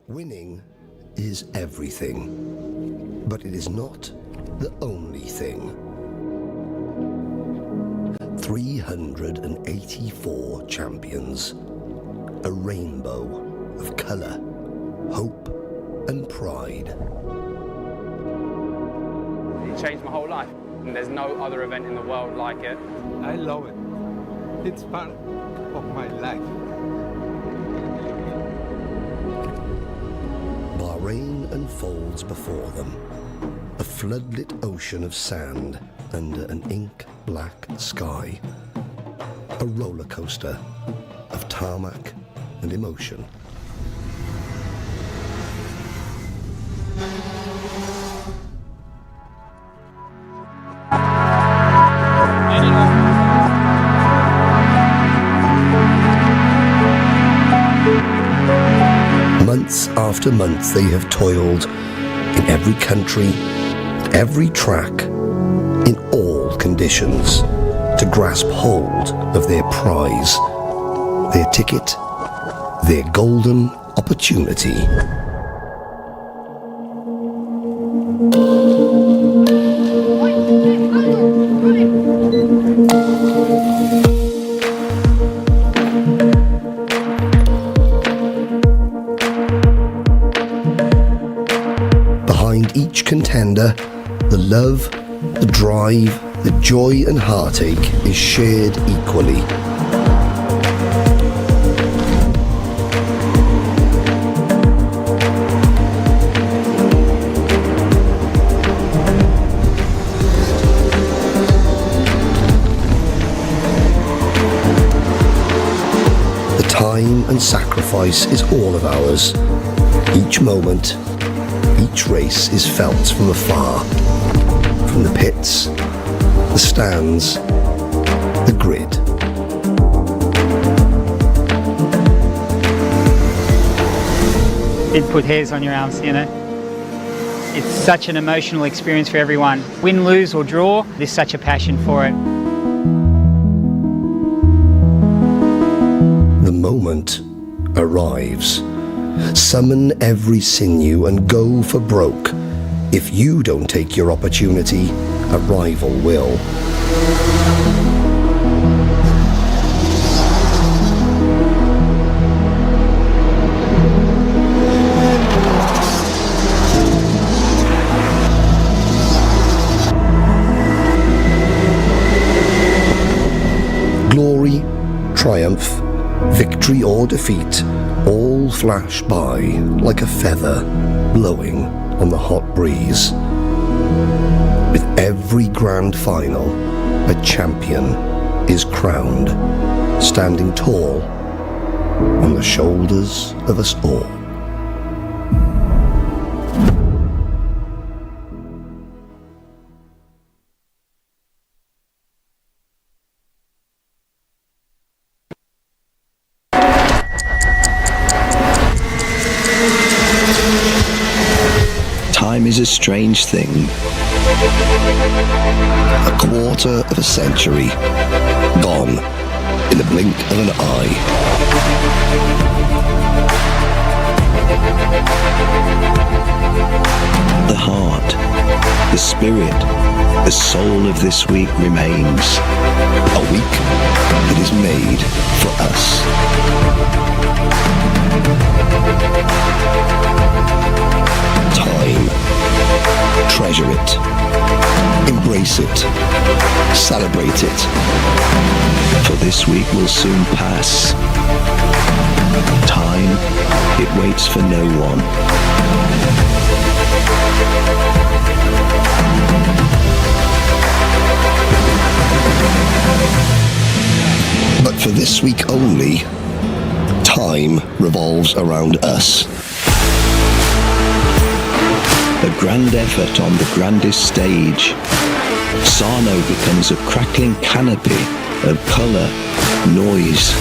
Winning is everything, but it is not the only thing. 384 champions, a rainbow of colour, hope and pride. It changed my whole life, and there's no other event in the world like it. I love it. It's part of my life. Bahrain unfolds before them, a floodlit ocean of sand under an ink-black sky, a roller coaster of tarmac and emotion. Months after month they have toiled in every country, every track, in all conditions, to grasp hold of their prize, their ticket, their golden opportunity. Behind each contender, the love, the drive, the joy and heartache is shared equally. The time and sacrifice is all of ours. Each moment, each race is felt from afar, from the pits, the stands, the grid. It put hairs on your arms, you know. It's such an emotional experience for everyone. Win, lose or draw, there's such a passion for it. The moment arrives. Summon every sinew and go for broke. If you don't take your opportunity, a rival will. Glory, triumph, victory or defeat, all flash by like a feather blowing on the hot breeze. With every grand final, a champion is crowned, standing tall on the shoulders of us all. Time is a strange thing. A quarter of a century, gone in the blink of an eye. The heart, the spirit, the soul of this week remains. A week that is made for us. Time. Treasure it. Embrace it. Celebrate it. For this week will soon pass. Time, it waits for no one. But for this week only, time revolves around us. A grand effort on the grandest stage. Sarno becomes a crackling canopy of colour, noise,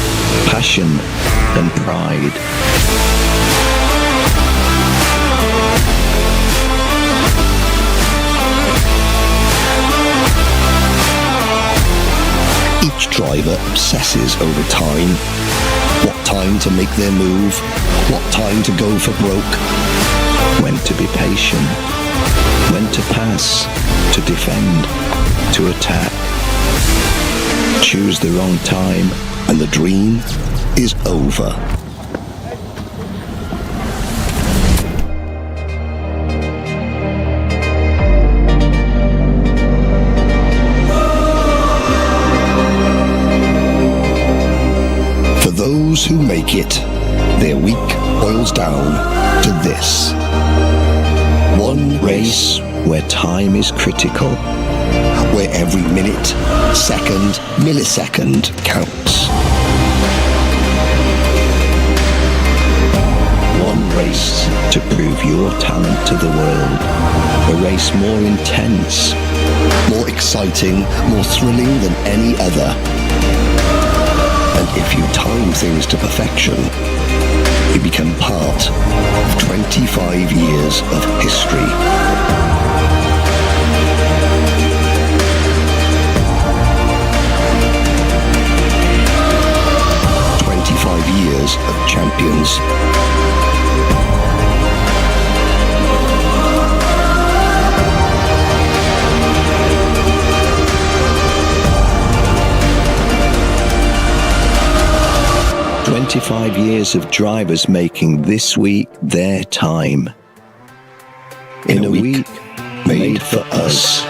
passion and pride. Each driver obsesses over time, what time to make their move, what time to go for broke, when to be patient, when to pass, to defend, to attack. Choose the wrong time, and the dream is over. For those who make it, their week boils down to this. One race where time is critical, where every minute, second, millisecond counts. one race to prove your talent to the world, a race more intense, More exciting, more thrilling than any other. And if you time things to perfection, you become part of 25 years of history. Years of champions. "25 years of drivers making this week their time. In a week made for us."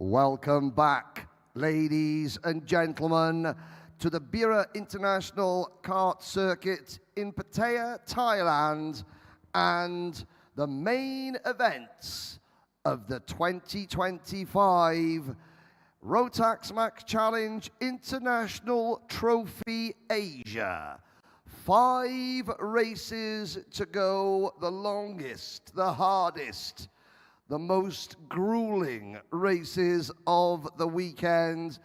Welcome back, ladies and gentlemen, to the Bira International Kart Circuit in Pattaya, Thailand, and the main events of the 2025 Rotax Max Challenge International Trophy Asia. 5 races to go, the longest, the hardest, the most grueling races of the weekend.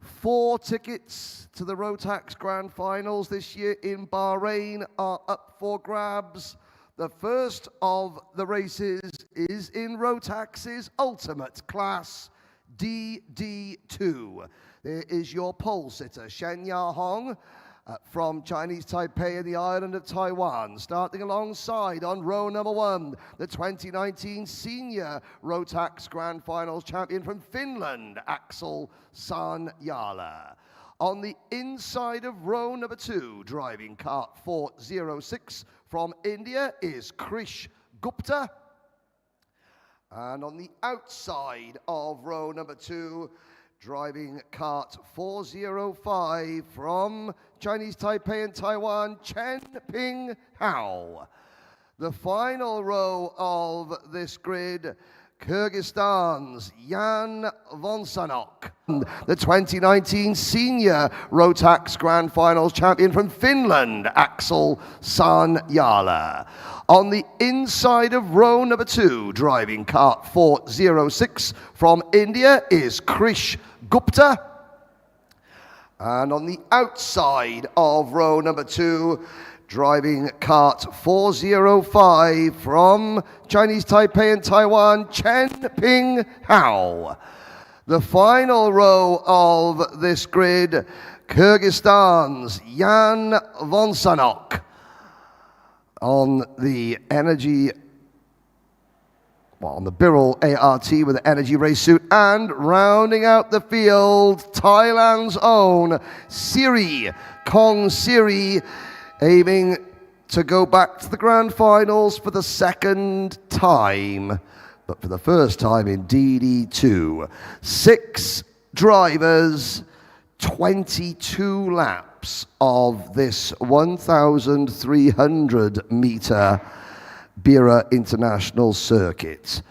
4 tickets to the Rotax Grand Finals this year in Bahrain are up for grabs. The first of the races is in Rotax's ultimate class, DD2. There is your pole sitter, Shen Ya Hong, from Chinese Taipei and the island of Taiwan. Starting alongside on row number 1, the 2019 Senior Rotax Grand Finals champion from Finland, Axel Sanjala. On the inside of row number 2, driving kart 406 from India is Krish Gupta. And on the outside of row number 2, driving kart 405 from Chinese Taipei and Taiwan, Chen Ping Hao. The final row of this grid Kyrgyzstan's Jan Vonsanok, the 2019 Senior Rotax Grand Finals champion from Finland, Axel Sanyala. On the inside of row number 2, driving kart 406 from India is Krish Gupta. And on the outside of row number 2, driving kart 405 from Chinese Taipei and Taiwan, Chen Ping Hao. The final row of this grid, Kyrgyzstan's Jan Vonsanok. On the Birol ART with the energy race suit, and rounding out the field, Thailand's own Kong Siri, aiming to go back to the grand finals for the second time, but for the first time in DD2. 6 drivers, 22 laps of this 1,300-meter Bira International Circuit,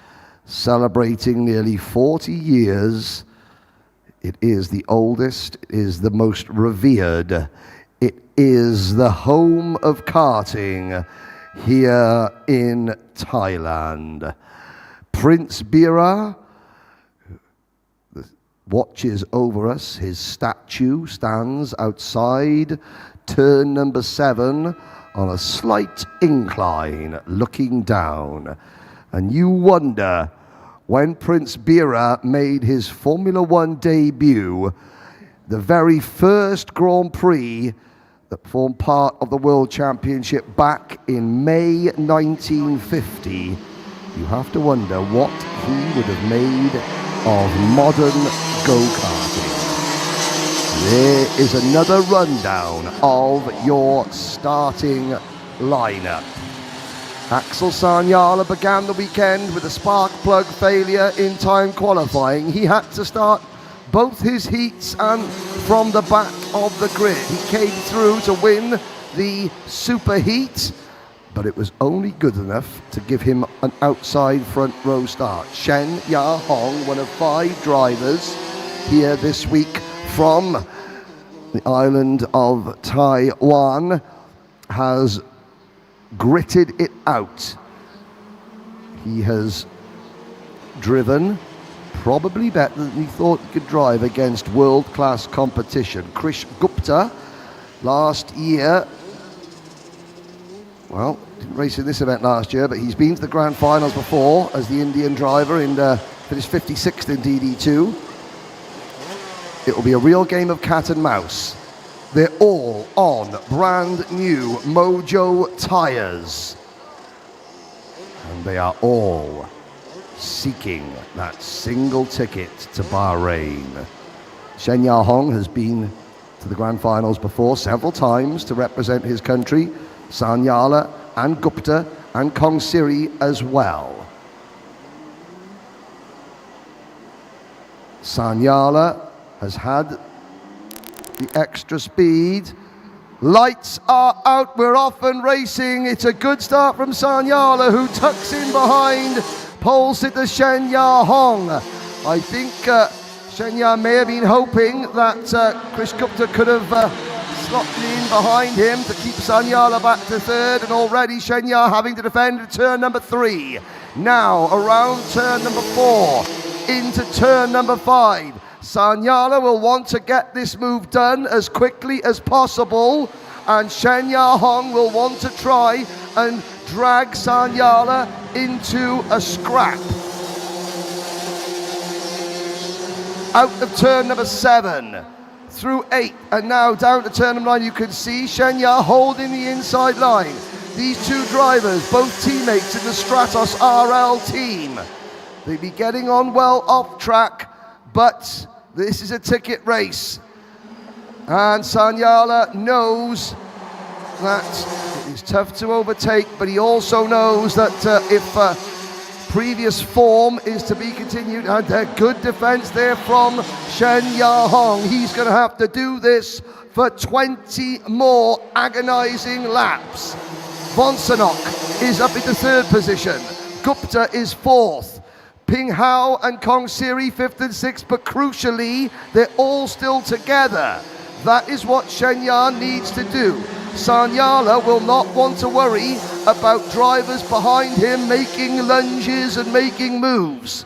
celebrating nearly 40 years. It is the oldest, it is the most revered, it is the home of karting here in Thailand. Prince Bira watches over us. His statue stands outside turn number 7 on a slight incline looking down. And you wonder, when Prince Bira made his Formula One debut, the very first Grand Prix that formed part of the World Championship back in May 1950, you have to wonder what he would have made of modern go-karting. There is another rundown of your starting lineup. Axel Sanyala began the weekend with a spark plug failure in time qualifying. He had to start both his heats and from the back of the grid. He came through to win the super heat, but it was only good enough to give him an outside front row start. Shen Ya Hong, one of 5 drivers here this week from the island of Taiwan, has gritted it out. He has driven probably better than he thought he could drive against world-class competition. Krish Gupta, last year, well, didn't race in this event last year, but he's been to the grand finals before as the Indian driver and finished 56th in DD2. It will be a real game of cat and mouse. They're all on brand new Mojo tyres. And they are all seeking that single ticket to Bahrain. Shen Ya Hong has been to the grand finals before several times to represent his country. Sanyala and Gupta and Kong Siri as well. Sanyala has had the extra speed. Lights are out, we're off and racing. It's a good start from Sanyala, who tucks in behind pole sitter Shen Ya Hong. I think Shen Ya may have been hoping that Krish Gupta could have slopped in behind him to keep Sanyala back to 3rd, and already Shen Ya having to defend at turn number 3. Now around turn number 4 into turn number 5. Sanyala will want to get this move done as quickly as possible, and Shen Ya Hong will want to try and drag Sanyala into a scrap. Out of turn number 7, through 8, and now down to turn number 9, you can see Shen Ya holding the inside line. These 2 drivers, both teammates in the Stratos RL team. They'll be getting on well off track, but this is a ticket race. And Sanyala knows that it is tough to overtake, but he also knows that if previous form is to be continued, and a good defense there from Shen Ya Hong, he's going to have to do this for 20 more agonizing laps. Vonsanok is up into 3rd position. Gupta is 4th. Ping Hao and Kong Siri 5th and 6th, but crucially, they're all still together. That is what Shenyang needs to do. Sanyala will not want to worry about drivers behind him making lunges and making moves.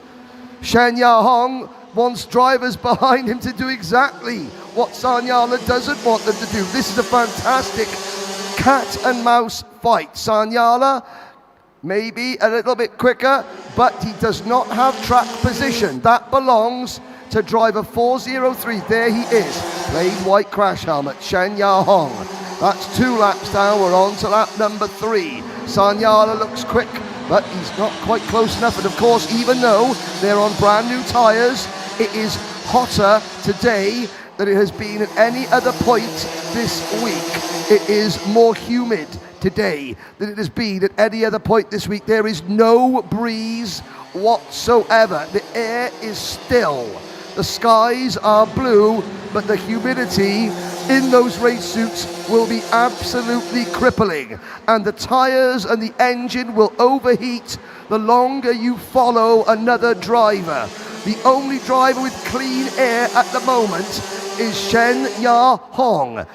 Shen Yahong wants drivers behind him to do exactly what Sanyala doesn't want them to do. This is a fantastic cat and mouse fight. Sanyala maybe a little bit quicker, but he does not have track position. That belongs to driver 403. There he is. Plain white crash helmet, Shen Yahong. That's 2 laps down. We're on to lap number 3. Sanyala looks quick, but he's not quite close enough. And of course, even though they're on brand new tyres, it is hotter today than it has been at any other point this week. It is more humid today than it has been at any other point this week. There is no breeze whatsoever. The air is still. The skies are blue, but the humidity in those race suits will be absolutely crippling. And the tyres and the engine will overheat the longer you follow another driver. The only driver with clean air at the moment is Shen Ya-hong.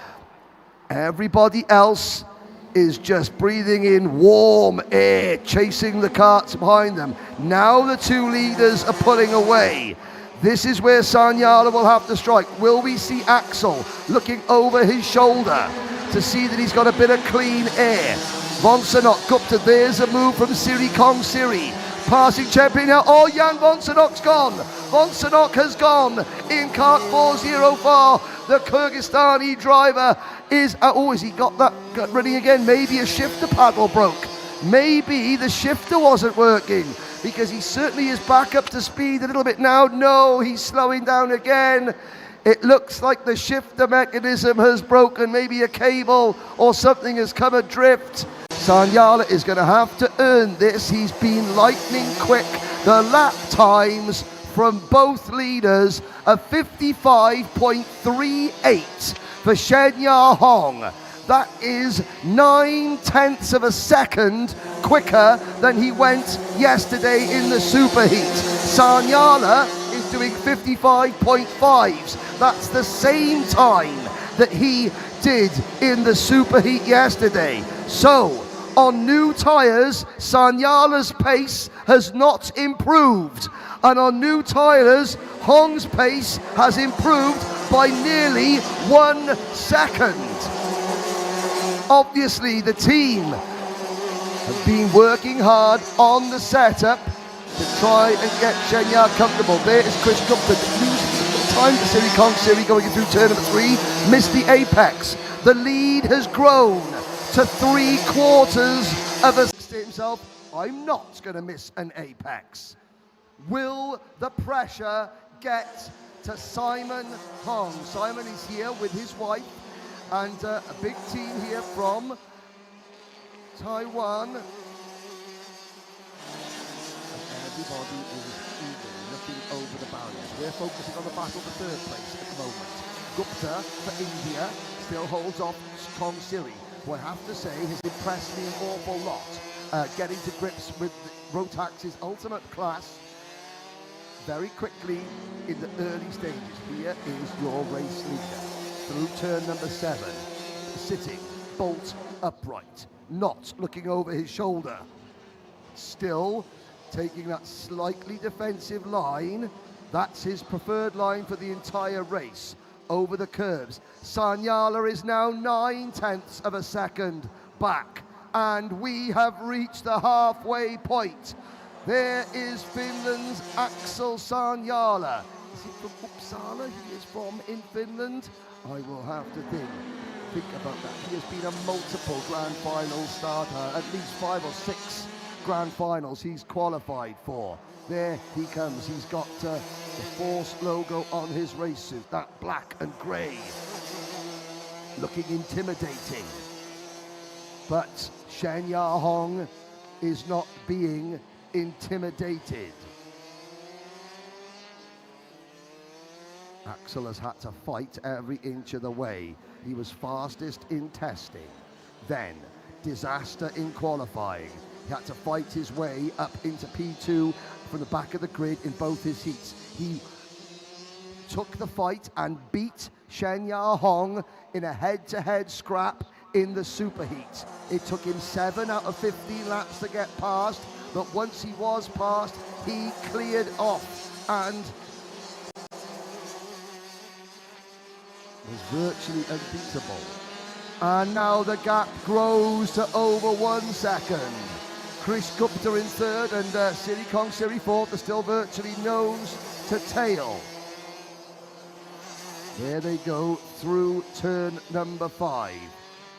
Everybody else is just breathing in warm air, chasing the carts behind them. Now the 2 leaders are pulling away. This is where Sanyala will have to strike. Will we see Axel looking over his shoulder to see that he's got a bit of clean air? Vonsenok, Gupta, there's a move from Siri Kong Siri. Passing champion now. Oh, Jan Vonsenok's gone. Vonsenok has gone in kart 404. The Kyrgyzstani driver is, has he got that running again? Maybe a shifter paddle broke. Maybe the shifter wasn't working, because he certainly is back up to speed a little bit now. No, he's slowing down again. It looks like the shifter mechanism has broken. Maybe a cable or something has come adrift. Sanyala is going to have to earn this. He's been lightning quick. The lap times from both leaders are 55.38 for Shen Ya-hong. That is 9/10 of a second quicker than he went yesterday in the superheat. Sanyala is doing 55.5s. That's the same time that he did in the superheat yesterday. So, on new tyres, Sanyala's pace has not improved. And on new tyres, Hong's pace has improved by nearly 1 second. Obviously, the team have been working hard on the setup to try and get Shenya comfortable. There is Chris Gupta losing time to Siri Kong Siri going through turn number 3. Missed the apex. The lead has grown to 3/4 of a himself. I'm not going to miss an apex. Will the pressure get to Simon Hong? Simon is here with his wife and a big team here from Taiwan. And everybody is eagerly looking over the barriers. We're focusing on the battle for 3rd place at the moment. Gupta for India still holds off Kong Siri, who I have to say has impressed me an awful lot. Getting to grips with Rotax's ultimate class very quickly in the early stages. Here is your race leader through turn number 7, sitting bolt upright, not looking over his shoulder, still taking that slightly defensive line. That's his preferred line for the entire race over the curves. Sanyala is now 9/10 of a second back, and we have reached the halfway point. There is Finland's Axel Sanyala. Is he from Uppsala? He is from in Finland. I will have to think about that. He has been a multiple grand final starter, at least 5 or 6 grand finals he's qualified for. There he comes. He's got the Force logo on his race suit, that black and grey, looking intimidating. But Shen Ya-hong is not being intimidated. Axel has had to fight every inch of the way. He was fastest in testing, then disaster in qualifying. He had to fight his way up into P2 from the back of the grid in both his heats. He took the fight and beat Shen Ya Hong in a head-to-head scrap in the superheat. It took him 7 out of 15 laps to get past, but once he was past, he cleared off and was virtually unbeatable. And now the gap grows to over 1 second. Krish Gupta in third and Siri Kong Siri fourth are still virtually nose to tail. There they go through turn number 5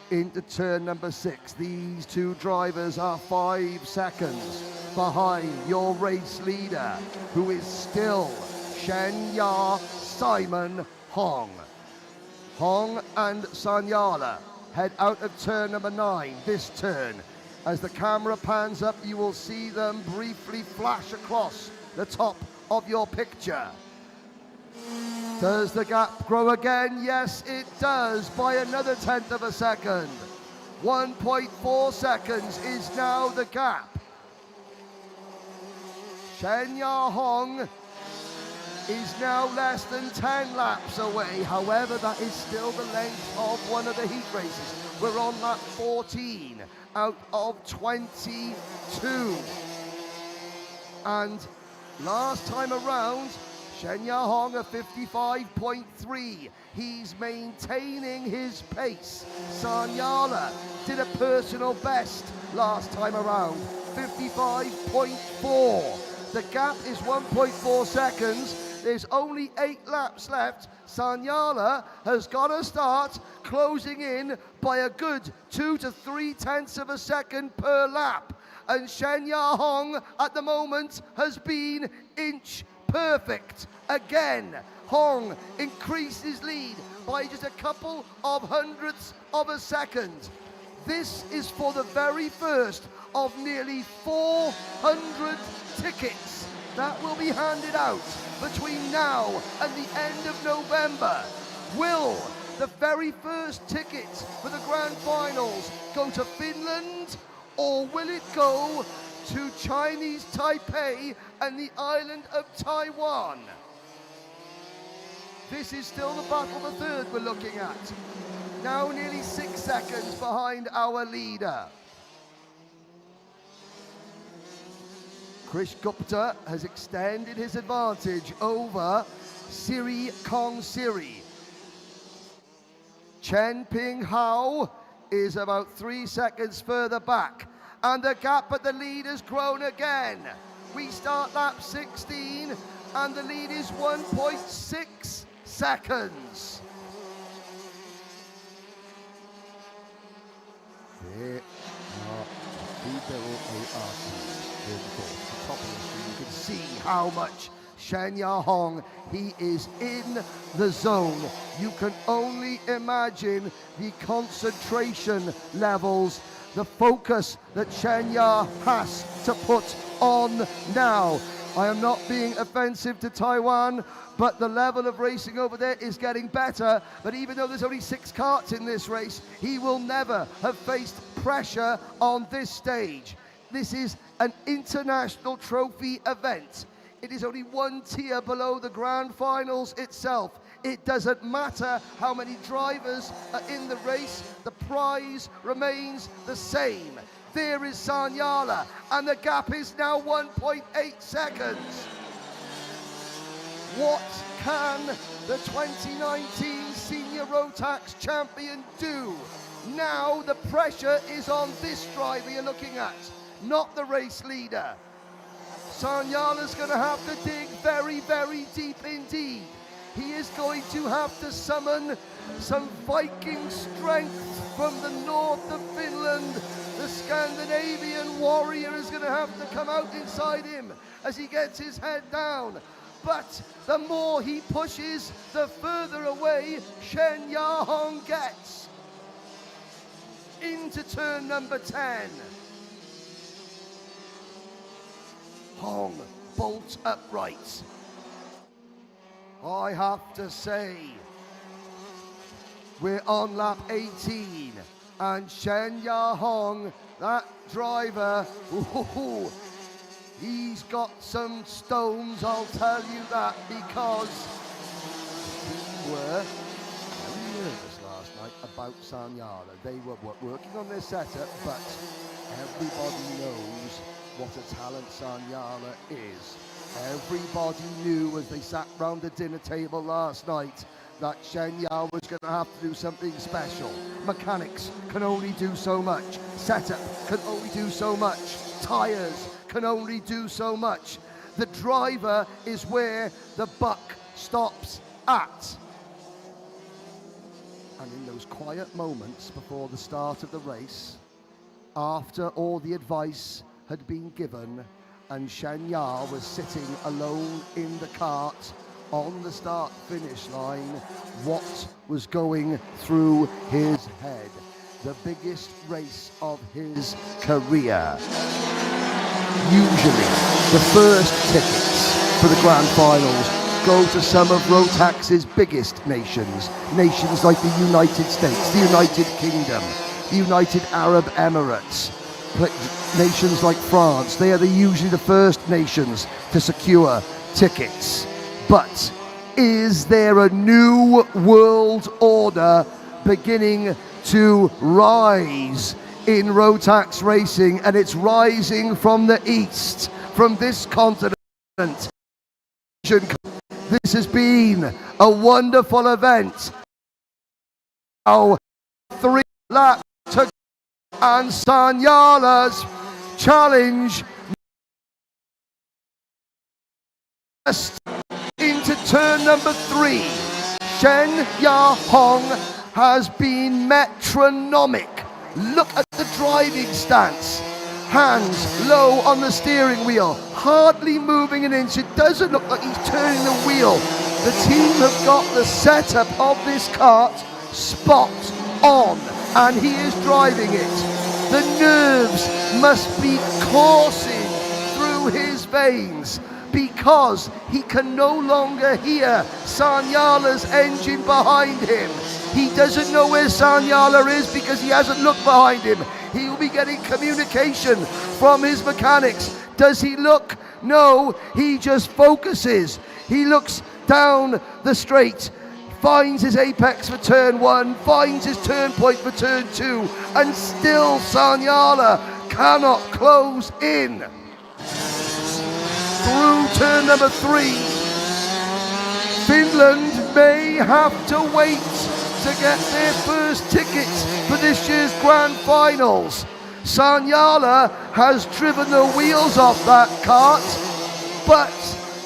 into turn number 6. These two drivers are 5 seconds behind your race leader, who is still Shen Ya Simon Hong. Hong and Sanyala head out of turn number 9 this turn. As the camera pans up, you will see them briefly flash across the top of your picture. Does the gap grow again? Yes, it does, by another 1/10 of a second. 1.4 seconds is now the gap. Shen Ya Hong is now less than 10 laps away. However, that is still the length of one of the heat races. We're on lap 14 out of 22. And last time around, Shen Ya Hong a 55.3. He's maintaining his pace. Sanyala did a personal best last time around, 55.4. The gap is 1.4 seconds. There's only 8 laps left. Sanyala has got to start closing in by a good 2 to 3/10 of a second per lap. And Shen Ya Hong at the moment has been inch perfect again. Hong increased his lead by just a couple of hundredths of a second. This is for the very first of nearly 400 tickets that will be handed out between now and the end of November. Will the very first ticket for the grand finals go to Finland, or will it go to Chinese Taipei and the island of Taiwan? This is still the battle of the third we're looking at. Now nearly 6 seconds behind our leader. Krish Gupta has extended his advantage over Siri Kong Siri. Chen Ping Hao is about 3 seconds further back, and the gap at the lead has grown again. We start lap 16 and the lead is 1.6 seconds. There are double ARCs in the top of the screen. You can see how much Shen Ya Hong, he is in the zone. You can only imagine the concentration levels, the focus that Shen Ya has to put on now. I am not being offensive to Taiwan, but the level of racing over there is getting better. But even though there's only 6 karts in this race, he will never have faced pressure on this stage. This is an international trophy event. It is only 1 tier below the grand finals itself. It doesn't matter how many drivers are in the race, the prize remains the same. There is Sanyala, and the gap is now 1.8 seconds. What can the 2019 Senior Rotax champion do? Now the pressure is on this driver you're looking at, not the race leader. Sanyala's going to have to dig very, very deep indeed. He is going to have to summon some Viking strength from the north of Finland. The Scandinavian warrior is going to have to come out inside him as he gets his head down. But the more he pushes, the further away Shen Ya Hong gets. Into turn number 10. Hong bolts upright. I have to say, we're on lap 18, and Shen Ya Hong, that driver, He's got some stones, I'll tell you that, because we were very nervous last night about Sanyala. They were working on their setup, but everybody knows what a talent Sanyala is. Everybody knew as they sat round the dinner table last night that Shenya was going to have to do something special. Mechanics can only do so much. Setup can only do so much. Tyres can only do so much. The driver is where the buck stops at. And in those quiet moments before the start of the race, after all the advice had been given and Shenya was sitting alone in the cart on the start-finish line, what was going through his head? The biggest race of his career. Usually, the first tickets for the grand finals go to some of Rotax's biggest nations. Nations like the United States, the United Kingdom, the United Arab Emirates, nations like France. They are usually the first nations to secure tickets. But is there a new world order beginning to rise in Rotax racing? And it's rising from the east, from this continent. This has been a wonderful event. Now, 3 laps to go, and Sanyala's challenge just into turn number 3. Shen Ya Hong has been metronomic. Look at the driving stance. Hands low on the steering wheel, hardly moving an inch. It doesn't look like he's turning the wheel. The team have got the setup of this kart spot on, and he is driving it. The nerves must be coursing through his veins, because he can no longer hear Sanyala's engine behind him. He doesn't know where Sanyala is because he hasn't looked behind him. He will be getting communication from his mechanics. Does he look? No, he just focuses. He looks down the straight, finds his apex for turn 1, finds his turn point for turn 2, and still Sanyala cannot close in. Through turn number 3, Finland may have to wait to get their first tickets for this year's grand finals. Sanyala has driven the wheels off that kart, but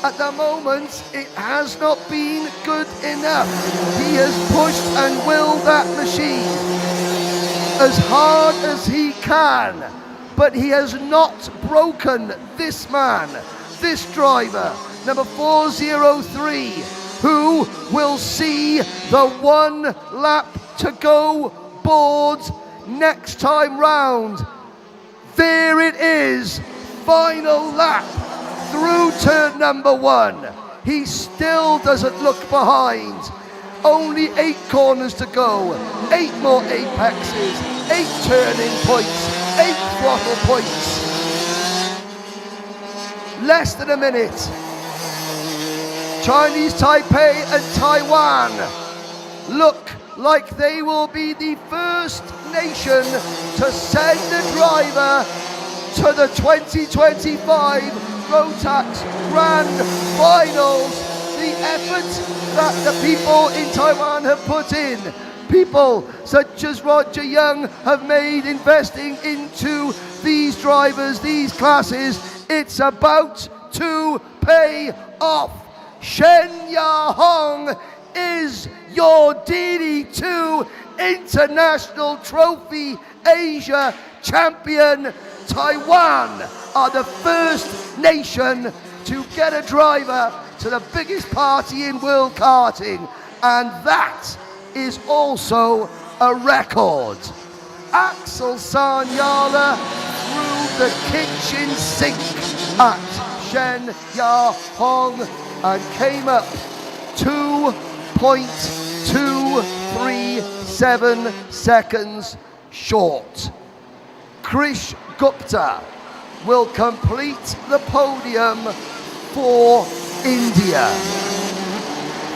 at the moment it has not been good enough. He has pushed and willed that machine as hard as he can, but he has not broken this man, this driver, number 403, who will see the 1 lap to go board next time round. There it is, final lap through turn number 1. He still doesn't look behind. Only 8 corners to go, 8 more apexes, 8 turning points, 8 throttle points. Less than a minute. Chinese Taipei and Taiwan look like they will be the first nation to send a driver to the 2025 Rotax Grand Finals. The effort that the people in Taiwan have put in, people such as Roger Young have made investing into these drivers, these classes, it's about to pay off. Shen Ya Hong is your DD2 International Trophy Asia champion. Taiwan are the first nation to get a driver to the biggest party in world karting, and that is also a record. Axel Sanyala through the kitchen sink at Shen Ya Hong and came up 2.237 seconds short. Krish Gupta will complete the podium for India.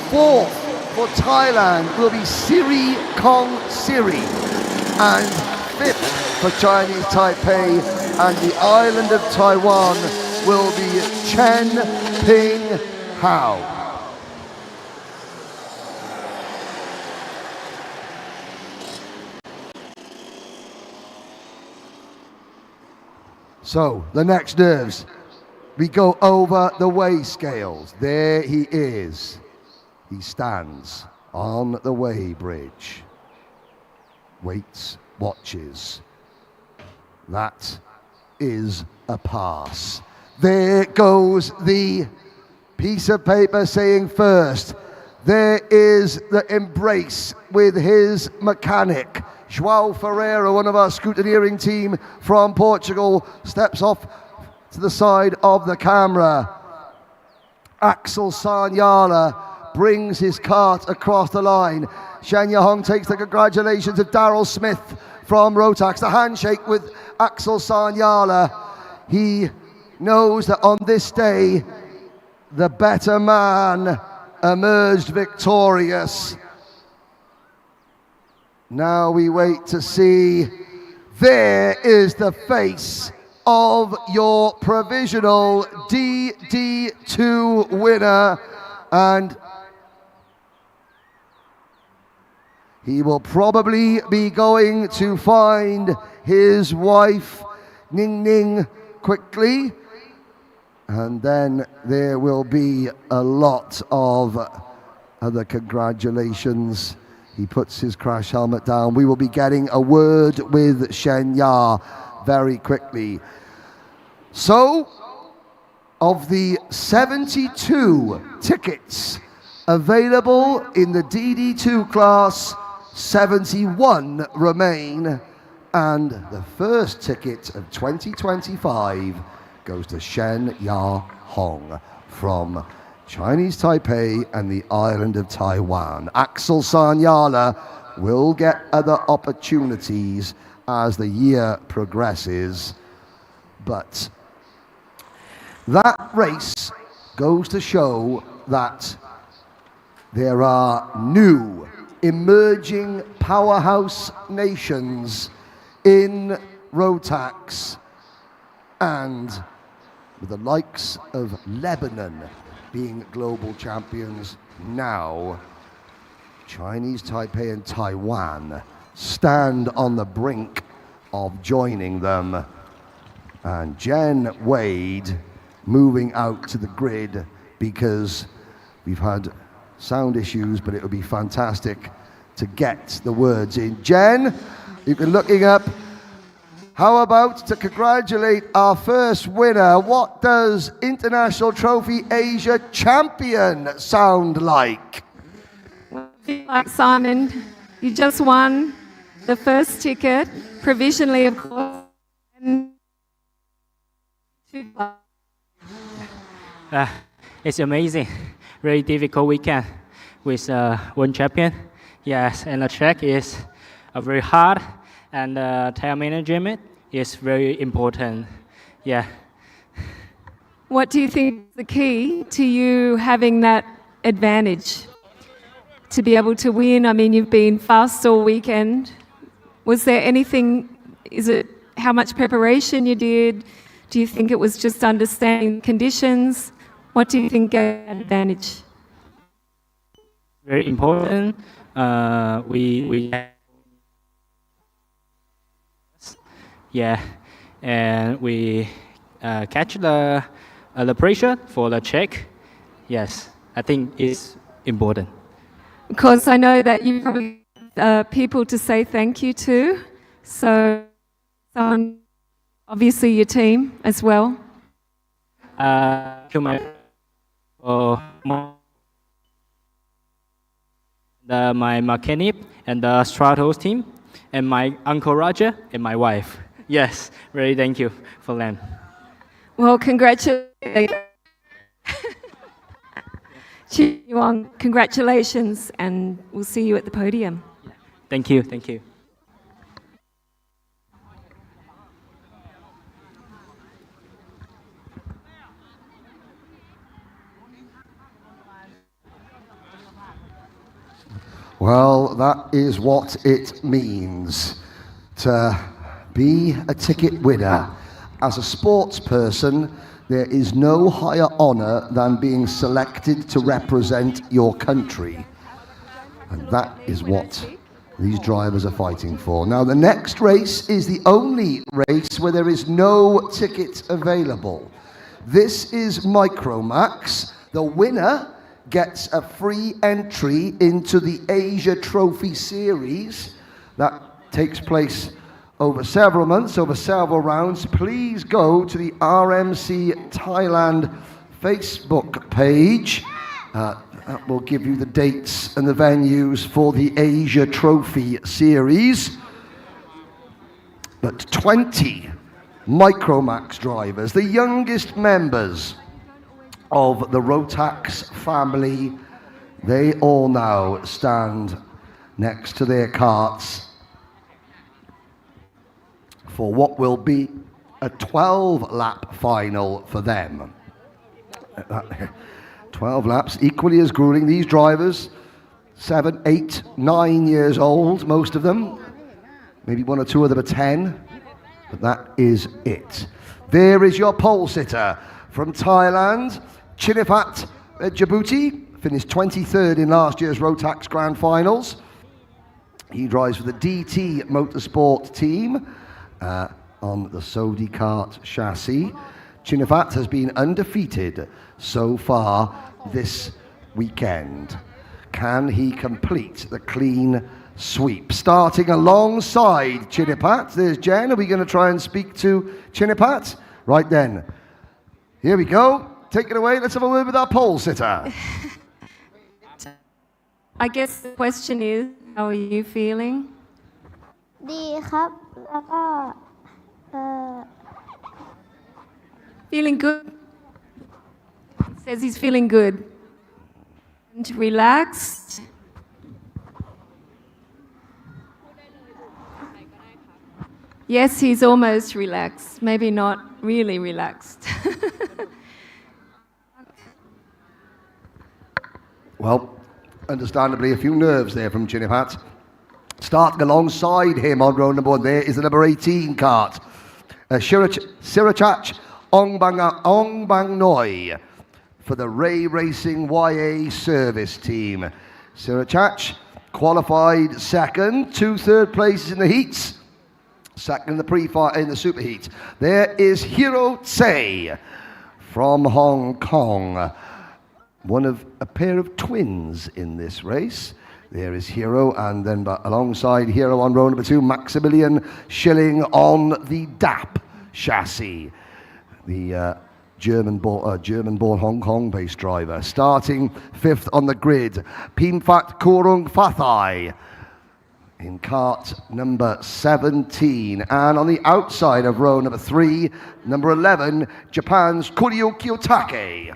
Fourth for Thailand will be Siri Kong Siri. And fifth for Chinese Taipei and the island of Taiwan will be Chen Ping Hao. So, the next nerves. We go over the weigh scales. There he is. He stands on the weigh bridge. Waits, watches. That is a pass. There goes the piece of paper saying first. There is the embrace with his mechanic. João Ferreira, one of our scrutineering team from Portugal, steps off to the side of the camera. Axel Sanyala brings his cart across the line. Shen Yahong takes the congratulations of Daryl Smith from Rotax. The handshake with Axel Sanyala. He knows that on this day, the better man emerged victorious. Now we wait to see. There is the face of your provisional DD2 winner, and he will probably be going to find his wife, Ning Ning, quickly. And then there will be a lot of other congratulations. He puts his crash helmet down. We will be getting a word with Shen Ya very quickly. So, of the 72 tickets available in the DD2 class, 71 remain, and the first ticket of 2025 goes to Shen Ya Hong from Chinese Taipei and the island of Taiwan. Axel Sanyala will get other opportunities as the year progresses, but that race goes to show that there are new emerging powerhouse nations in Rotax, and with the likes of Lebanon being global champions now, Chinese Taipei and Taiwan stand on the brink of joining them. And Jen Wade moving out to the grid because we've had sound issues, but it would be fantastic to get the words in. Jen, you can looking up. How about to congratulate our first winner? What does International Trophy Asia champion sound like? Like Simon, you just won the first ticket, provisionally, of course. It's amazing. Very difficult weekend with one champion. Yes, and the track is very hard, and time management is very important. Yeah. What do you think is the key to you having that advantage to be able to win? I mean, you've been fast all weekend. Was there anything, is it how much preparation you did? Do you think it was just understanding conditions? What do you think gave that advantage? Very important. We yeah, and we catch the pressure for the check. Yes, I think it's important. Because I know that you probably people to say thank you to, so obviously your team as well. To my mechanic and the Stratos team, and my Uncle Roger and my wife. Yes, very thank you for them. Well, congratulations. Congratulations, and we'll see you at the podium. Thank you, thank you. Well, that is what it means to be a ticket winner. As a sports person, there is no higher honor than being selected to represent your country. And that is what these drivers are fighting for. Now, the next race is the only race where there is no ticket available. This is Micromax. The winner gets a free entry into the Asia Trophy Series that takes place over several months, over several rounds. Please go to the RMC Thailand Facebook page. That will give you the dates and the venues for the Asia Trophy Series. But 20 Micromax drivers, the youngest members of the Rotax family, they all now stand next to their carts for what will be a 12-lap final for them. 12 laps, equally as grueling. These drivers, 7, 8, 9 years old, most of them. Maybe one or two of them are 10, but that is it. There is your pole sitter from Thailand, Chinipat Djibouti, finished 23rd in last year's Rotax Grand Finals. He drives for the DT Motorsport team on the Sodi Kart chassis. Chinipat has been undefeated so far this weekend. Can he complete the clean sweep? Starting alongside Chinipat, there's Jen. Are we going to try and speak to Chinipat? Right then. Here we go. Take it away. Let's have a word with our pole sitter. I guess the question is, how are you feeling? ดีครับ แล้วก็ Feeling good. He says he's feeling good. And relaxed. Yes, he's almost relaxed. Maybe not really relaxed. Well, understandably, a few nerves there from Chinipat. Starting alongside him on row number 1 there is the number 18 cart. Sirachach Ongbang Noi for the Ray Racing YA service team. Sirachach qualified second, 2 third places in the heats, second in the in the super heat. There is Hiro Tse from Hong Kong, one of a pair of twins in this race. There is Hero, and then alongside Hero on row number 2, Maximilian Schilling on the DAP chassis. The German-born Hong Kong-based driver. Starting 5th on the grid, Pimfat Kurung Fathai in cart number 17. And on the outside of row number 3, number 11, Japan's Kuryo Kiyotake.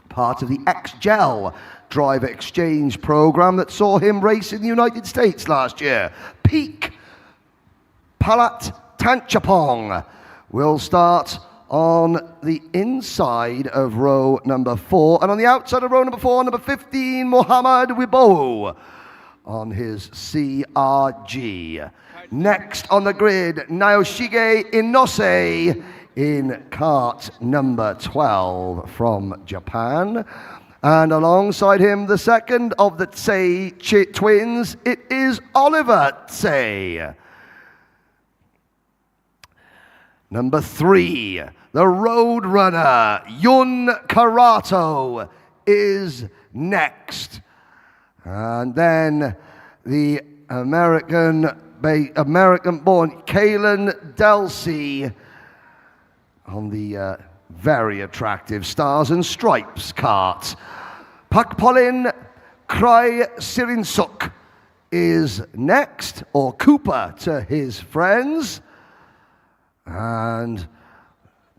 Part of the X-Gel driver exchange program that saw him race in the United States last year. Peak Palat Tanchapong will start on the inside of row number 4, and on the outside of row number 4, number 15, Mohammad Wibo on his CRG. Next on the grid, Naoshige Inose in cart number 12 from Japan. And alongside him, the second of the Tse twins, it is Oliver Tse. Number 3, the Road Runner, Yun Karato, is next. And then the American-born Kalen Delsey on the very attractive Stars and Stripes cart. Pakpolin Krai Sirinsuk is next, or Cooper to his friends. And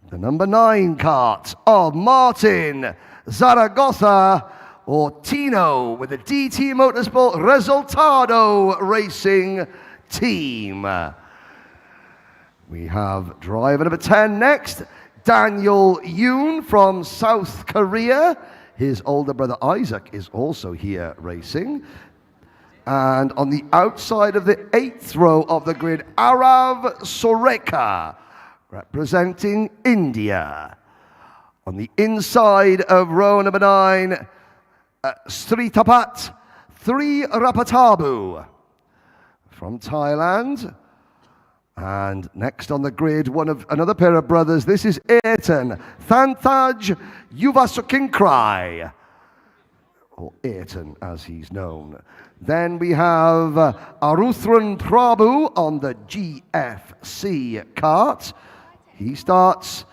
the number 9 cart of Martin Zaragoza, or Tino, with the DT Motorsport Resultado Racing Team. We have driver number 10 next, Daniel Yoon from South Korea. His older brother Isaac is also here racing. And on the outside of the 8th row of the grid, Arav Soreka, representing India. On the inside of row number 9, Sritapat Rapatabu from Thailand. And next on the grid, another pair of brothers. This is Ayrton Thanthaj Yuvasukinkrai, or Ayrton as he's known. Then we have Aruthran Prabhu on the GFC kart. He starts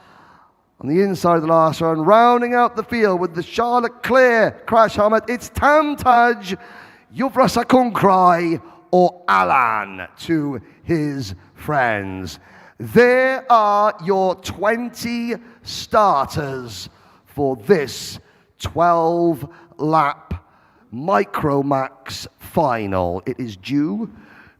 on the inside of the last round, rounding out the field with the Charlotte Clear crash helmet. It's Tamtaj Yuvrasakunkrai, or Alan to his friends. There are your 20 starters for this 12-lap Micromax final. It is due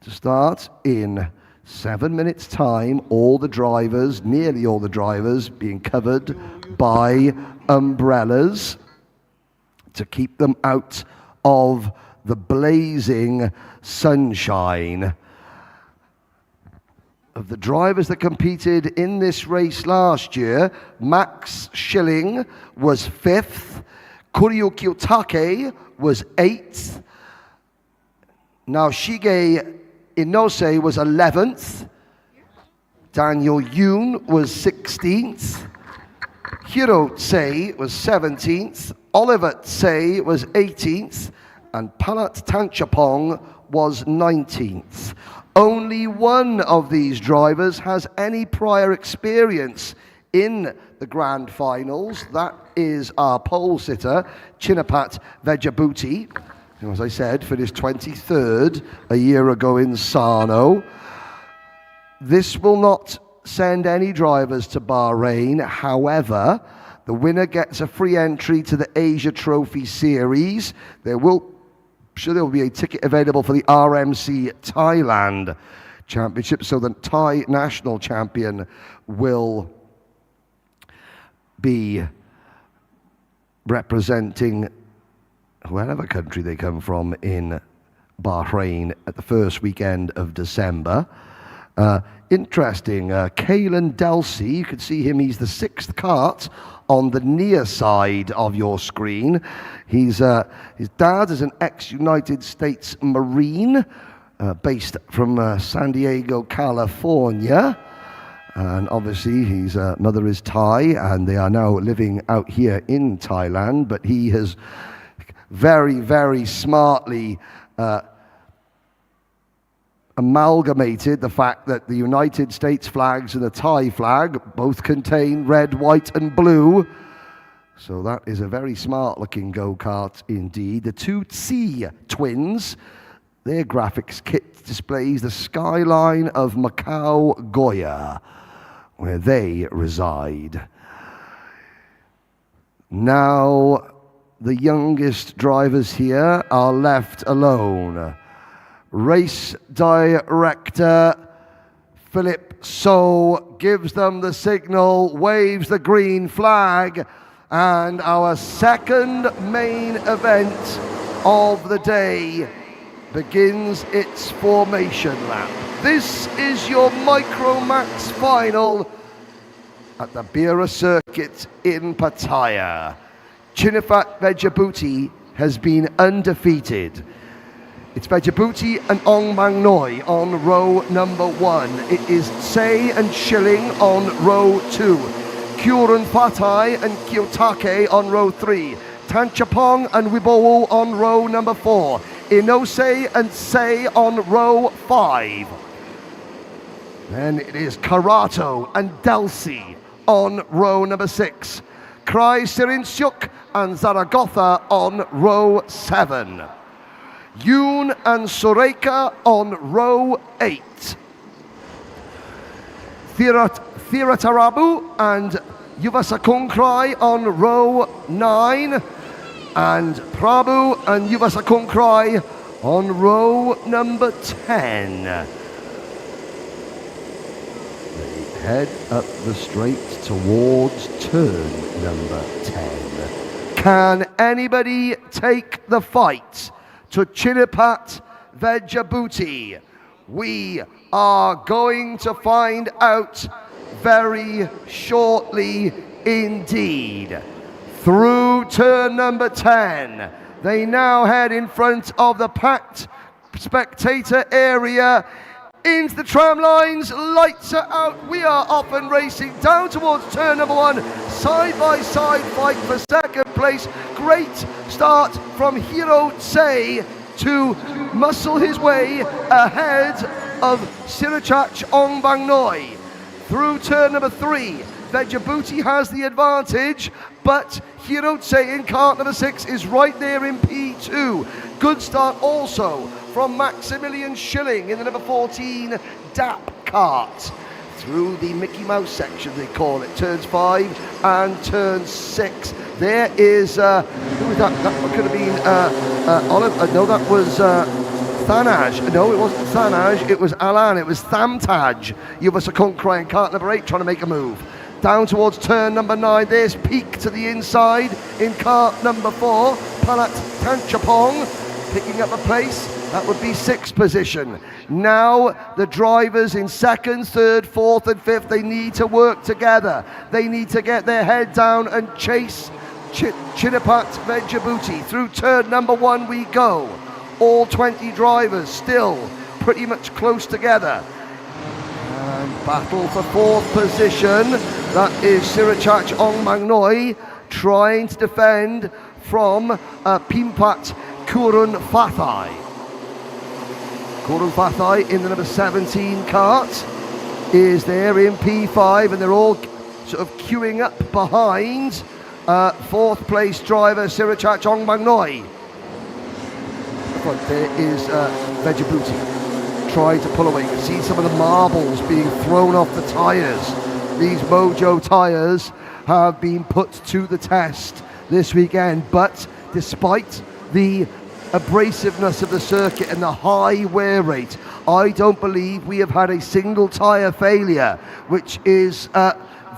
to start in 7 minutes' time. All the drivers, nearly all the drivers, being covered by umbrellas to keep them out of the blazing sunshine. Of the drivers that competed in this race last year, Max Schilling was 5th, Kuryo Kiyotake was 8th, Naoshige Inose was 11th, Daniel Yoon was 16th, Hiro Tsei was 17th, Oliver Tsei was 18th, and Palat Tanchapong was 19th. Only one of these drivers has any prior experience in the grand finals. That is our pole sitter, Chinapat Vejabuti, who, as I said, finished 23rd a year ago in Sarno. This will not send any drivers to Bahrain. However, the winner gets a free entry to the Asia Trophy Series. There will be a ticket available for the RMC Thailand Championship, so the Thai national champion will be representing whatever country they come from in Bahrain at the first weekend of December. Interesting, Kalen Delsey, you can see him, he's the 6th kart on the near side of your screen. His dad is an ex-United States Marine, based from San Diego, California. And obviously his mother is Thai, and they are now living out here in Thailand. But he has very, very smartly amalgamated the fact that the United States flags and the Thai flag both contain red, white and blue. So that is a very smart looking go-kart indeed. The two Tsi twins, their graphics kit displays the skyline of Macau, Goya, where they reside. Now the youngest drivers here are left alone. Race director Philip So gives them the signal, waves the green flag, and our second main event of the day begins its formation lap. This is your Micromax final at the Bira circuit in Pattaya. Chinafat Vejabuti has been undefeated. It's Vejabuti and Ong Mang Noi on row number 1. It is Sei and Schilling on row 2. Kyurun Patai and Kiyotake on row 3. Tanchapong and Wibowo on row number 4. Inose and Sei on row 5. Then it is Karato and Delsey on row number 6. Krai Sirinsyuk and Zaragoza on row 7. Yoon and Soreka on row 8. Thiratarabu and Yuvasakunkrai on row 9. And Prabhu and Yuvasakunkrai on row number 10. They head up the straight towards turn number 10. Can anybody take the fight to Chinapat Vejabuti. We are going to find out very shortly indeed. Through turn number 10, they now head in front of the packed spectator area into the tram lines. Lights are out. We are off and racing down towards turn number 1. Side by side fight for second place. Great start from Hero Tse to muscle his way ahead of Sirachach Ongbang Through turn number 3, Vejabuti has the advantage, but Hero Tse in cart number 6 is right there in P2. Good start also from Maximilian Schilling in the number 14 DAP cart. Through the Mickey Mouse section, they call it, turns 5 and turn 6. There is, who was that? That could have been Oliver. No, that was Thanaj. No, it wasn't Thanaj. It was Alan. It was Thamtaj. Yuvasakon crying cart number 8 trying to make a move. Down towards turn number 9. There's Peak to the inside in cart number 4. Palat Tanchapong picking up a place. That would be 6th position. Now the drivers in 2nd, 3rd, 4th and 5th, they need to work together. They need to get their head down and chase Chinapat Vejabuti. Through turn number 1 we go. All 20 drivers still pretty much close together. And battle for 4th position. That is Sirachach Ongmangnoi trying to defend from Pimpat Kurun Fathai. Kurun Fathai in the number 17 cart is there in P5, and they're all sort of queuing up behind 4th place driver Sirachach Ongmangnoi. There is Vejabuti trying to pull away. You can see some of the marbles being thrown off the tyres. These Mojo tyres have been put to the test this weekend, but despite the abrasiveness of the circuit and the high wear rate, I don't believe we have had a single tyre failure, which is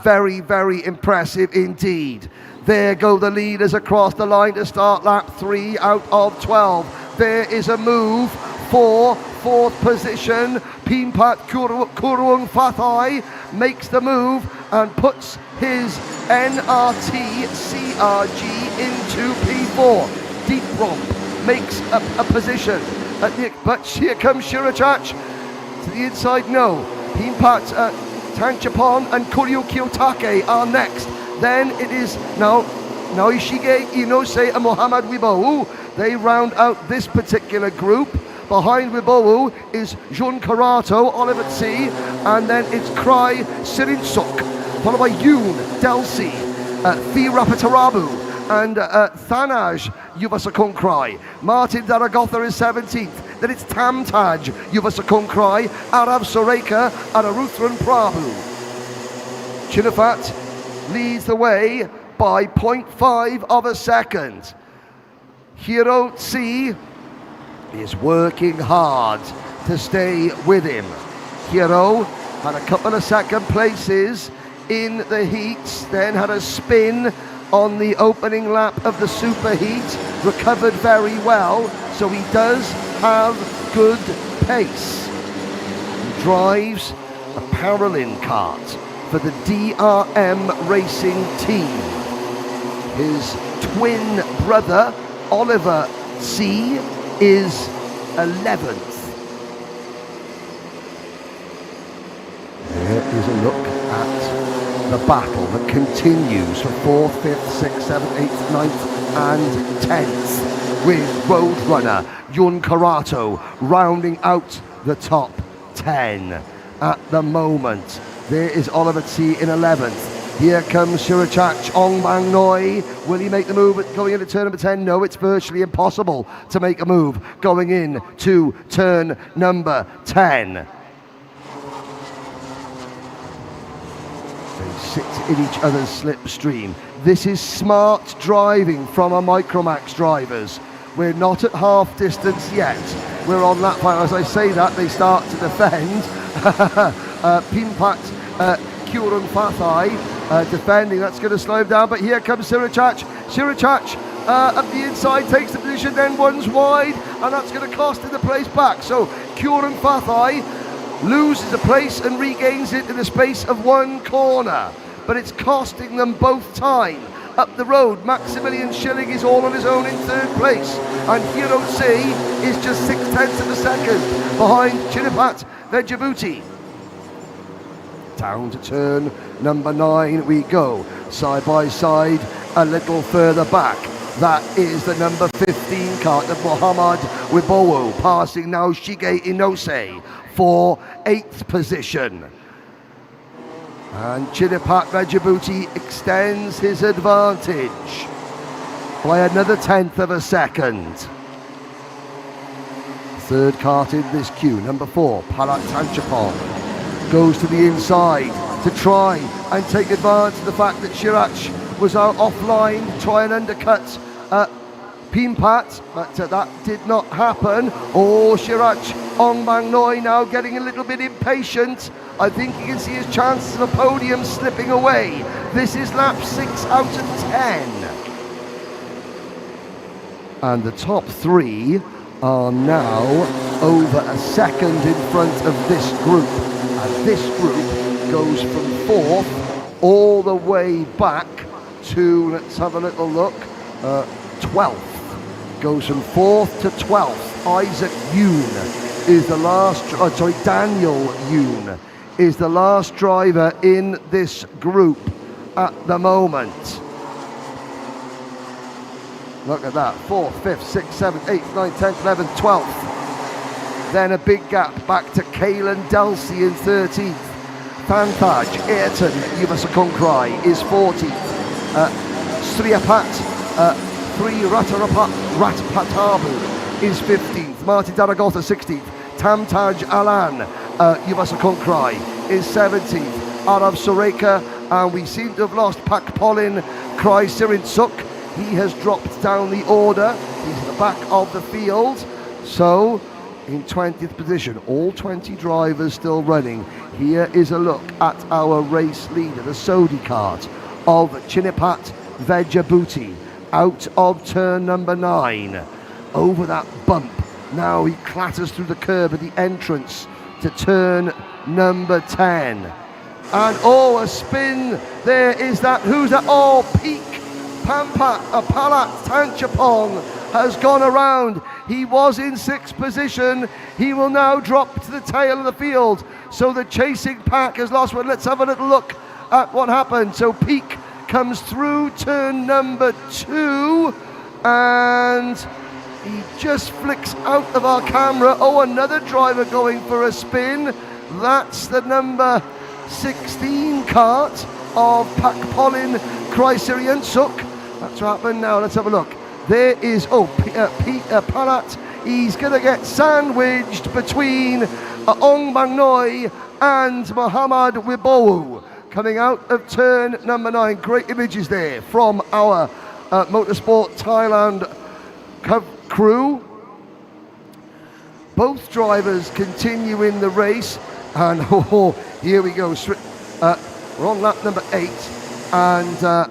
very, very impressive indeed. There go the leaders across the line to start lap 3 out of 12. There is a move for 4th position. Pimpat Kurung Fathai makes the move and puts his NRT CRG into P4. Deep Romp makes a position. But here comes Sirachach to the inside. No. Pimpat Tanchapon and Kuryu Kiyotake are next. Then it is now Naishige Inose and Mohammad Wibowu. They round out this particular group. Behind Wibowu is Jun Karato, Oliver T, and then it's Krai Sirinsuk, followed by Yoon, Delsi, Thi Rapatarabu, and Thanaj Yuvasakon Krai. Martin Daragotha is 17th. Then it's Tamtaj Yuvasakon Krai, Arab Soreka, and Aruthran Prabhu. Chinafat leads the way by 0.5 of a second. Hero Tse is working hard to stay with him. Hero had a couple of second places in the heats, then had a spin on the opening lap of the superheat, recovered very well, so he does have good pace. He drives a Paralin kart for the DRM racing team. His twin brother Oliver C is 11th. There is a look at the battle that continues for 4th, 5th, 6th, 7th, 8th, 9th and 10th, with Roadrunner Yun Karato rounding out the top 10 at the moment. There is Oliver T in 11th. Here comes Sirachach Ongmangnoi. Will he make the move going into turn number 10? No, it's virtually impossible to make a move going in to turn number 10. They sit in each other's slipstream. This is smart driving from our Micromax drivers. We're not at half distance yet. We're on lap 5. As I say that, they start to defend. Pimpat Kurun Fathai defending. That's going to slow him down. But here comes Sirachach. Sirachach up the inside takes the position, then one's wide, and that's going to cost him the place back. So Kieran Fathai loses a place and regains it in the space of one corner, but it's costing them both time. Up the road, Maximilian Schilling is all on his own in third place, and Hero C is just 0.6 of a second behind Chinipat Vejabuti. Down to turn number 9 we go, side by side, a little further back. That is the number 15 cart of Muhammad Wibowo, passing now Shige Inose for 8th position. And Chinipat Vejabuti extends his advantage by another 1/10 of a second. Third cart in this queue, number 4, Palat Tanchapong, goes to the inside to try and take advantage of the fact that Shirach was out offline, try and undercut Pimpat, but that did not happen. Oh, Shirach Ong Bang Noi now getting a little bit impatient. I think you can see his chances of a podium slipping away. This is lap 6 out of 10. And the top 3 are now over a second in front of this group. And this group goes from 4th all the way back to, let's have a little look, 12th. Goes from 4th to 12th. Isaac Yoon is the last, Daniel Yoon is the last driver in this group at the moment. Look at that, 4th, 5th, 6th, 7th, 8th, 9th, 10th, 11th, 12th. Then a big gap back to Kalen Delsey in 13th. Fantaj Ayrton Yuvasakonkrai is 14th. Sriapat 3 Ratpatabu is 15th. Martin Daragotha 16th. Tamtaj Alan Yuvasakonkrai is 17th. Arav Soreka, and we seem to have lost Pak Polin Krai Sirinsuk. He has dropped down the order. He's at the back of the field. So in 20th position, all 20 drivers still running. Here is a look at our race leader, the Sodi cart of Chinipat Vejabuti, out of turn number 9. Over that bump, now he clatters through the curb at the entrance to turn number 10. And oh, a spin, there is that, who's that? Oh, Peak Pampat, Palat Tanchapong has gone around. He was in 6th position. He will now drop to the tail of the field. So the chasing pack has lost one. Let's have a little look at what happened. So Peak comes through turn number 2, and he just flicks out of our camera. Oh, another driver going for a spin. That's the number 16 cart of Pak Polin Kreiseriansuk. That's what happened now. Let's have a look. There is, Palat. He's going to get sandwiched between Ong Bang Noi and Muhammad Wibowo coming out of turn number 9. Great images there from our Motorsport Thailand crew. Both drivers continue in the race, and here we go. We're on lap number 8, and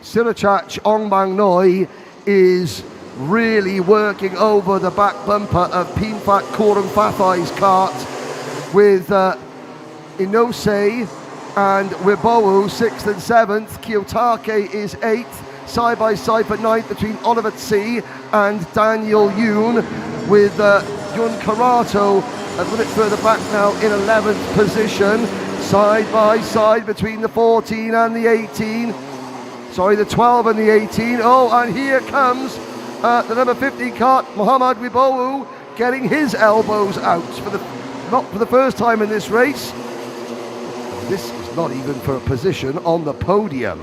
Sirachach Ong Bang Noi is really working over the back bumper of Pinfat Koran Fathai's cart, with Inose and Wibowo 6th and 7th. Kiyotake is 8th, side by side for 9th between Oliver C and Daniel Yoon, with Yun Karato a little bit further back now in 11th position, side by side between the 14 and the 18. Sorry, the 12 and the 18. Oh, and here comes the number 15 cart, Muhammad Wibowo, getting his elbows out not for the first time in this race. This is not even for a position on the podium.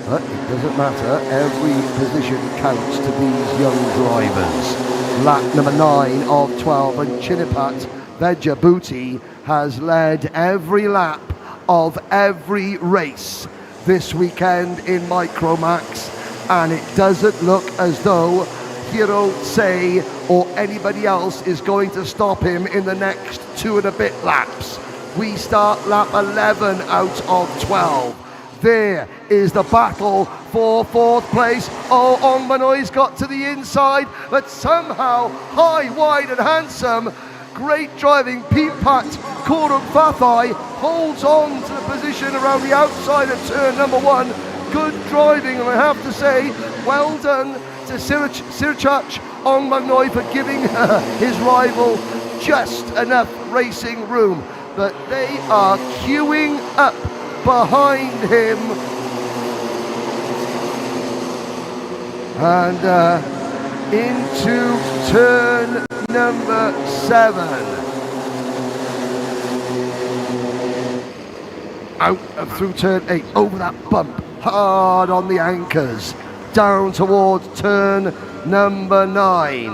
But it doesn't matter, every position counts to these young drivers. Lap number 9 of 12, and Chinipat Vejabuti has led every lap of every race this weekend in Micromax, and it doesn't look as though Hiro Sei or anybody else is going to stop him in the next 2 and a bit laps. We start lap 11 out of 12. there is the battle for fourth place. Oh, Ong Manoi's got to the inside, but somehow high, wide and handsome. Great driving. Pimpat Kurung Fathai holds on to the position around the outside of turn number 1. Good driving, and I have to say, well done to Sirchach Ong Manoi for giving his rival just enough racing room. But they are queuing up behind him. And into turn number 7. Out and through turn 8, over that bump, hard on the anchors, down towards turn number 9.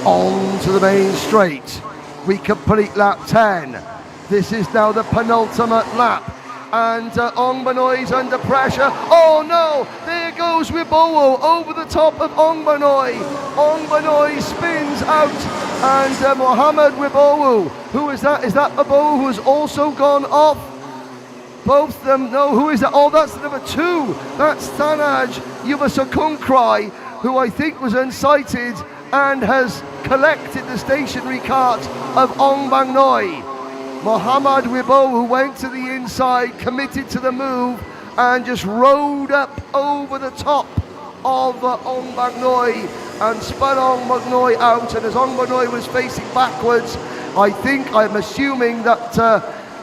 On to the main straight. We complete lap 10. This is now the penultimate lap. And Ong Manoi's under pressure. Oh no! There goes Wibowo over the top of Ong Manoi. Ong Manoi spins out. And Mohammed Wibowo. Who is that? Is that Wibowo who has also gone off? Both of them. No, who is that? Oh, that's number 2. That's Thanaj Yuvasakunkrai, who I think was unsighted and has collected the stationary cart of Ong Manoi. Mohammed Wibowo, who went to the inside, committed to the move, and just rode up over the top of Ong Manoi and spun Ong Manoi out. And as Ong Manoi was facing backwards, I'm assuming that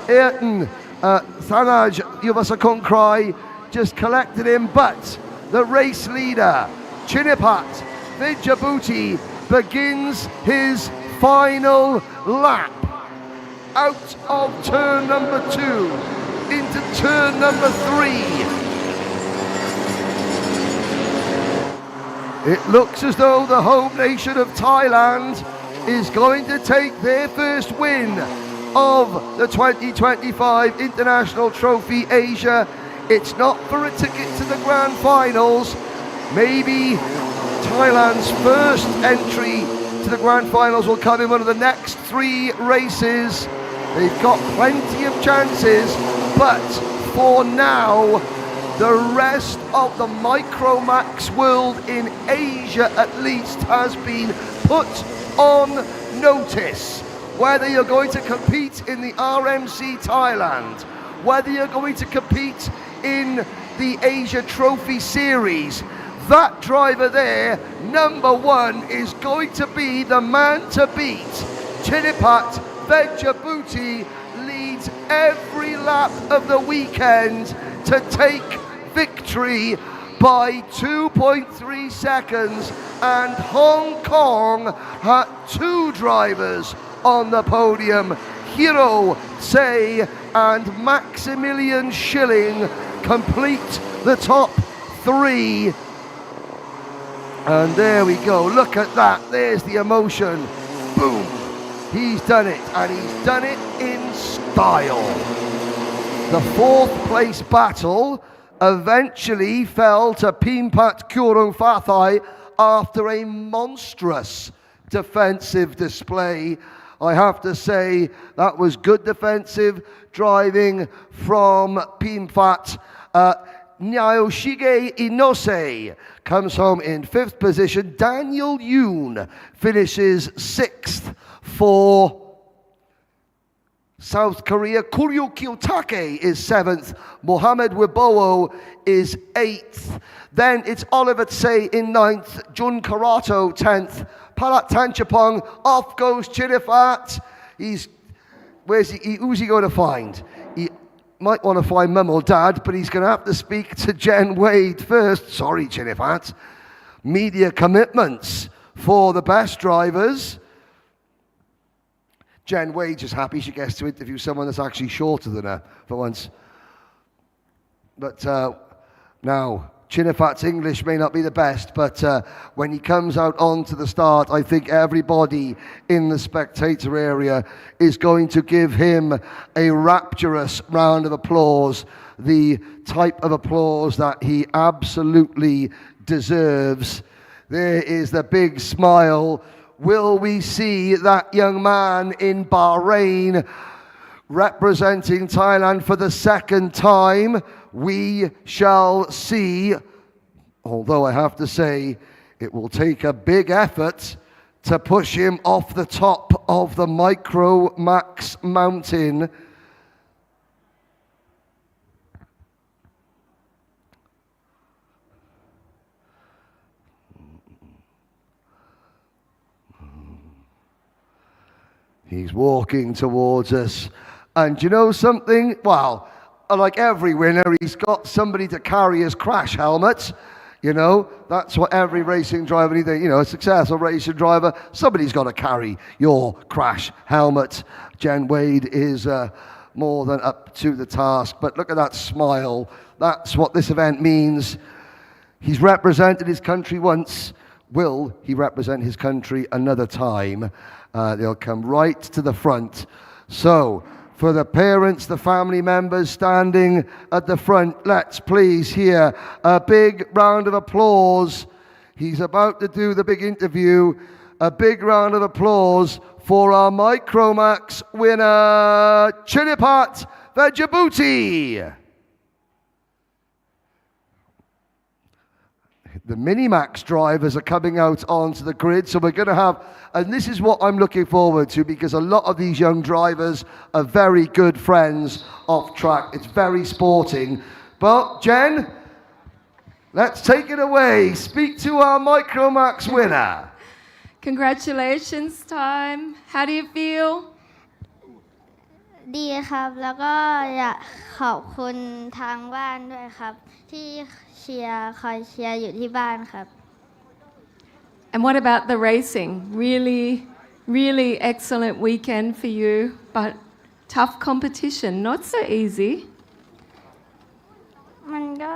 Ayrton Thanaj Yuvasakunkrai just collected him. But the race leader, Chinipat Vijabuti, begins his final lap out of turn number 2 into turn number 3. It looks as though the home nation of Thailand is going to take their first win of the 2025 International Trophy Asia. It's not for a ticket to the grand finals. Maybe Thailand's first entry to the grand finals will come in one of the next 3 races. They've got plenty of chances, but for now, the rest of the Micromax world in Asia at least has been put on notice. Whether you're going to compete in the RMC Thailand, whether you're going to compete in the Asia Trophy Series, that driver there, number 1, is going to be the man to beat. Chinipat Vijabuti leads every lap of the weekend to take victory by 2.3 seconds, and Hong Kong had 2 drivers on the podium. Hiro Tsai and Maximilian Schilling complete the top 3. And there we go, look at that, there's the emotion. Boom, he's done it, and he's done it in style. The 4th place battle eventually fell to Pimpat Kurung Fathai after a monstrous defensive display. I have to say that was good defensive driving from Pimpat. Naoshige Inose comes home in 5th position. Daniel Yoon finishes 6th for South Korea. Kuryo Kiyotake is 7th. Mohammed Wibowo is 8th. Then it's Oliver Tsai in 9th. Jun Karato 10th. Palat Tanchapong, off goes Chirifat. Who's he going to find? He might want to find mum or dad, but he's going to have to speak to Jen Wade first. Sorry, Chirifat. Media commitments for the best drivers. Jen Wade is happy she gets to interview someone that's actually shorter than her for once. But now, Chinifat's English may not be the best, but when he comes out onto the start, I think everybody in the spectator area is going to give him a rapturous round of applause, the type of applause that he absolutely deserves. There is the big smile. Will we see that young man in Bahrain representing Thailand for the second time? We shall see. Although I have to say, it will take a big effort to push him off the top of the Micro Max mountain. He's walking towards us. And you know something? Well, like every winner, he's got somebody to carry his crash helmet. You know, that's what every racing driver needs. You know, a successful racing driver, somebody's got to carry your crash helmet. Jen Wade is more than up to the task. But look at that smile. That's what this event means. He's represented his country once. Will he represent his country another time? They'll come right to the front. So, for the parents, the family members standing at the front, let's please hear a big round of applause. He's about to do the big interview. A big round of applause for our Micromax winner, Chinipat Vejabuti. The Minimax drivers are coming out onto the grid, so we're going to have, and this is what I'm looking forward to, because a lot of these young drivers are very good friends off track. It's very sporting. But Jen, let's take it away. Speak to our Micromax winner. Congratulations, time. How do you feel? ดีครับแล้วก็อยากขอบคุณทางบ้านด้วยครับที่เชียร์คอยเชียร์อยู่ที่บ้านครับ And what about the racing? Really excellent weekend for you, but tough competition, not so easy. มันก็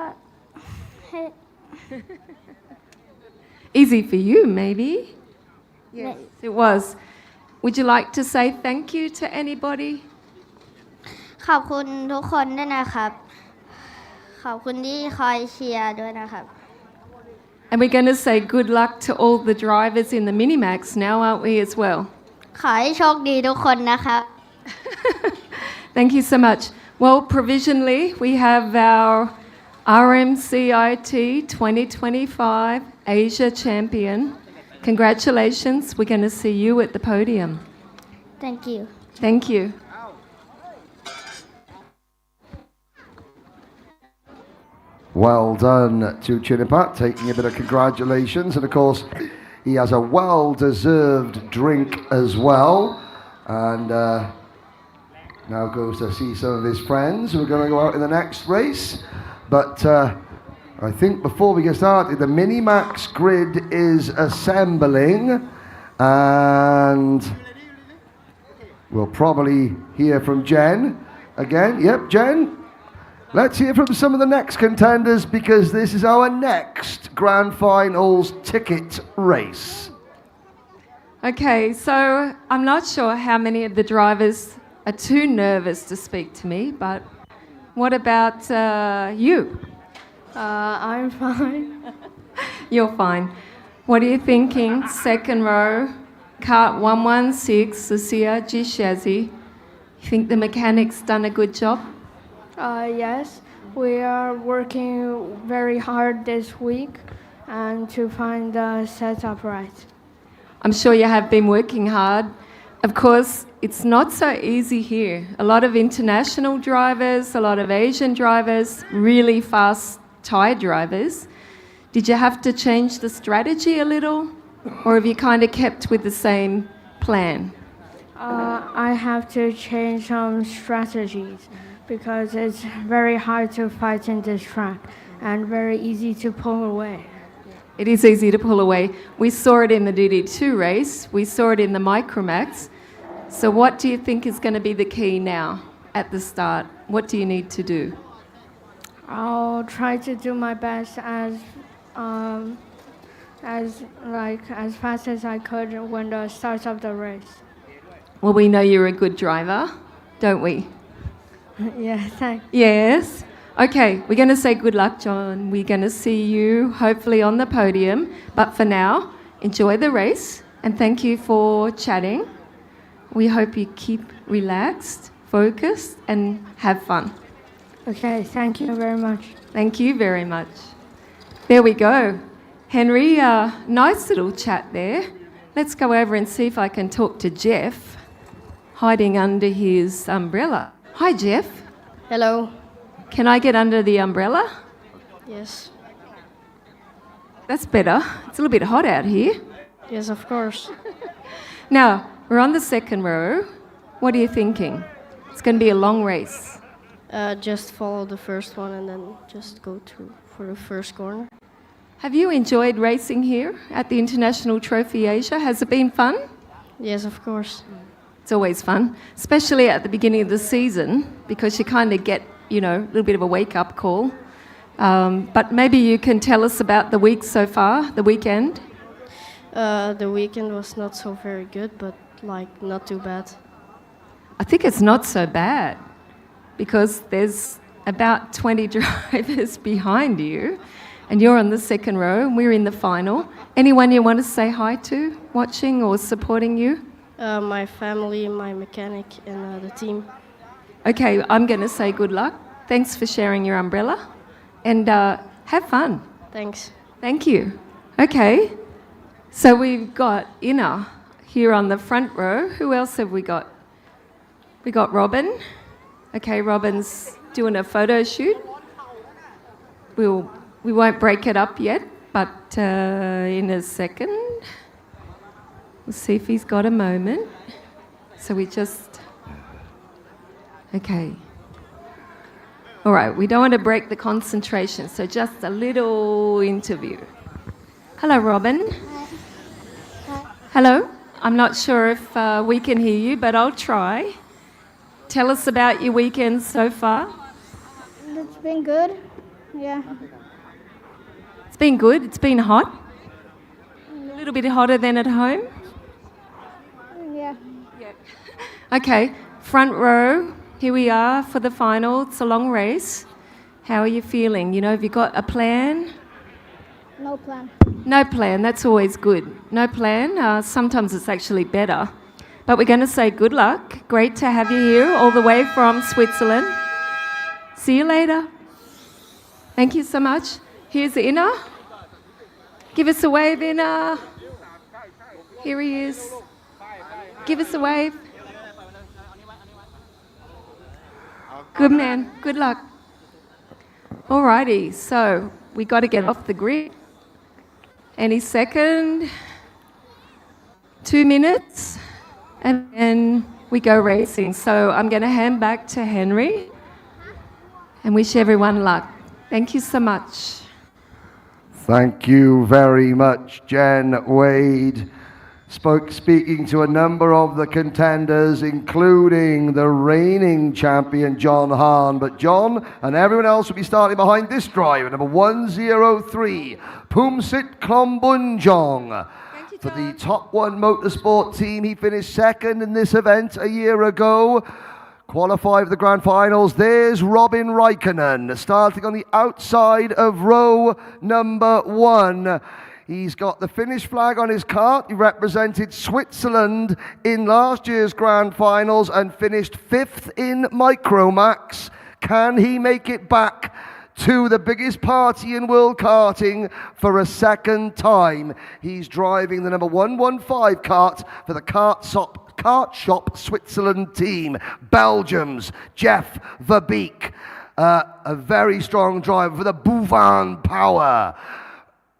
Easy for you, maybe? Yes, it was. Would you like to say thank you to anybody? ขอบคุณทุกคนด้วยนะครับขอบคุณที่คอยเชียร์ด้วยนะครับ And we're going to say good luck to all the drivers in the Minimax now, aren't we, as well? ขอให้โชคดีทุกคนนะครับ Thank you so much. Well, provisionally, we have our RMCIT 2025 Asia champion. Congratulations. We're going to see you at the podium. Thank you. Thank you. Well done to Chinipat, taking a bit of congratulations. And of course, he has a well-deserved drink as well. And now goes to see some of his friends who are going to go out in the next race. But I think before we get started, the Minimax grid is assembling. And we'll probably hear from Jen again. Yep, Jen. Let's hear from some of the next contenders, because this is our next Grand Finals ticket race. Okay, so I'm not sure how many of the drivers are too nervous to speak to me, but what about you? I'm fine. You're fine. What are you thinking? Second row, cart 116, Susia Gishazi. You think the mechanics done a good job? Yes, we are working very hard this week and to find the setup right. I'm sure you have been working hard. Of course, it's not so easy here. A lot of international drivers, a lot of Asian drivers, really fast Thai drivers. Did you have to change the strategy a little, or have you kind of kept with the same plan? I have to change some strategies because it's very hard to fight in this track and very easy to pull away. It is easy to pull away. We saw it in the DD2 race. We saw it in the Micromax. So what do you think is going to be the key now at the start? What do you need to do? I'll try to do my best as fast as I could when the start of the race. Well, we know you're a good driver, don't we? Yeah, thanks. Yes. Okay, we're going to say good luck, John. We're going to see you hopefully on the podium. But for now, enjoy the race and thank you for chatting. We hope you keep relaxed, focused, and have fun. Okay, thank you very much. Thank you very much. There we go. Henry, nice little chat there. Let's go over and see if I can talk to Jeff, hiding under his umbrella. Hi, Jeff. Hello. Can I get under the umbrella? Yes. That's better. It's a little bit hot out here. Yes, of course. Now, we're on the second row. What are you thinking? It's going to be a long race. Just follow the first one and then just go for the first corner. Have you enjoyed racing here at the International Trophy Asia? Has it been fun? Yes, of course. It's always fun, especially at the beginning of the season, because you kind of get, a little bit of a wake-up call. But maybe you can tell us about the week so far, the weekend. The weekend was not so very good, but not too bad. I think it's not so bad because there's about 20 drivers behind you and you're on the second row and we're in the final. Anyone you want to say hi to watching or supporting you? My family, my mechanic, and the team. Okay, I'm going to say good luck. Thanks for sharing your umbrella and have fun. Thanks. Thank you. Okay, so we've got Ina here on the front row. Who else have we got? We got Robin. Okay, Robin's doing a photo shoot. We won't break it up yet, but in a second, we'll see if he's got a moment. So okay. All right, we don't want to break the concentration, so just a little interview. Hello, Robin. Hi. Hello. I'm not sure if we can hear you, but I'll try. Tell us about your weekend so far. It's been good. Yeah. It's been good. It's been hot. A little bit hotter than at home. Yeah. Okay, front row. Here we are for the final. It's a long race. How are you feeling? Have you got a plan? No plan. No plan. That's always good. No plan. Sometimes it's actually better. But we're going to say good luck. Great to have you here all the way from Switzerland. See you later. Thank you so much. Here's Ina. Give us a wave, Ina. Here he is. Give us a wave. Good man. Good luck. Alrighty, so we got to get off the grid. Any second. 2 minutes. And then we go racing. So I'm going to hand back to Henry and wish everyone luck. Thank you so much. Thank you very much, Jen Wade. Speaking to a number of the contenders, including the reigning champion, John Hahn. But John and everyone else will be starting behind this driver, number 103, Pumsit Klombunjong. For the Top One Motorsport team, he finished second in this event a year ago. Qualified for the grand finals. There's Robin Raikkonen, starting on the outside of row number 1. He's got the Finnish flag on his kart. He represented Switzerland in last year's grand finals and finished 5th in Micromax. Can he make it back to the biggest party in world karting for a second time? He's driving the number 115 kart for the Kart Shop Switzerland team. Belgium's Jeff Verbeek, a very strong driver for the Bouvan Power.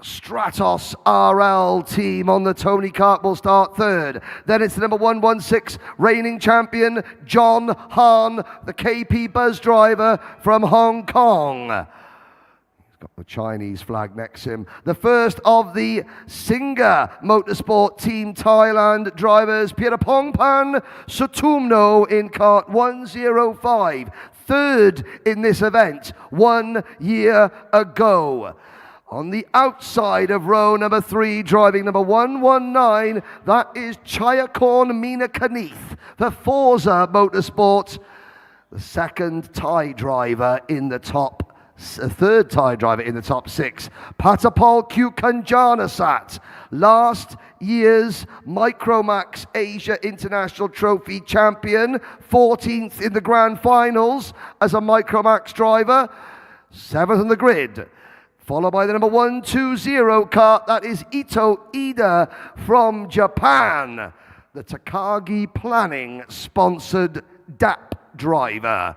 Stratos RL team on the Tony Kart will start third. Then it's the number 116 reigning champion, John Hahn, the KP Buzz driver from Hong Kong. He's got the Chinese flag next to him. The first of the Singer Motorsport Team Thailand drivers, Pierapongpan Sutumno in kart 105. Third in this event 1 year ago. On the outside of row number 3, driving number 119, that is Chayakorn Mina Kanith for Forza Motorsport, the second Thai driver in the top a third Thai driver in the top 6. Patapol Kukanjanasat, last year's Micromax Asia International Trophy champion, 14th in the grand finals as a Micromax driver, 7th on the grid. Followed by the number 120 cart, that is Ito Ida from Japan, the Takagi Planning sponsored DAP driver.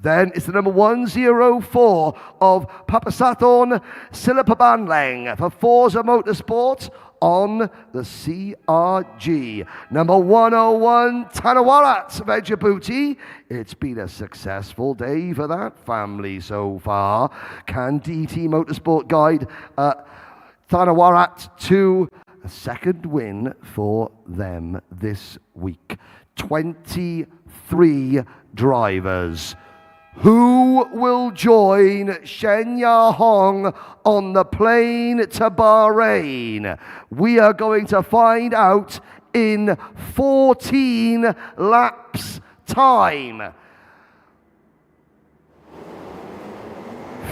Then it's the number 104 of Papasathorn Silapabanlang for Forza Motorsport on the CRG. Number 101, Tanawarat Vejabuti. It's been a successful day for that family so far. Can DT Motorsport guide Tanawarat to a second win for them this week? 23 drivers. Who will join Shen Ya Hong on the plane to Bahrain? We are going to find out in 14 laps time.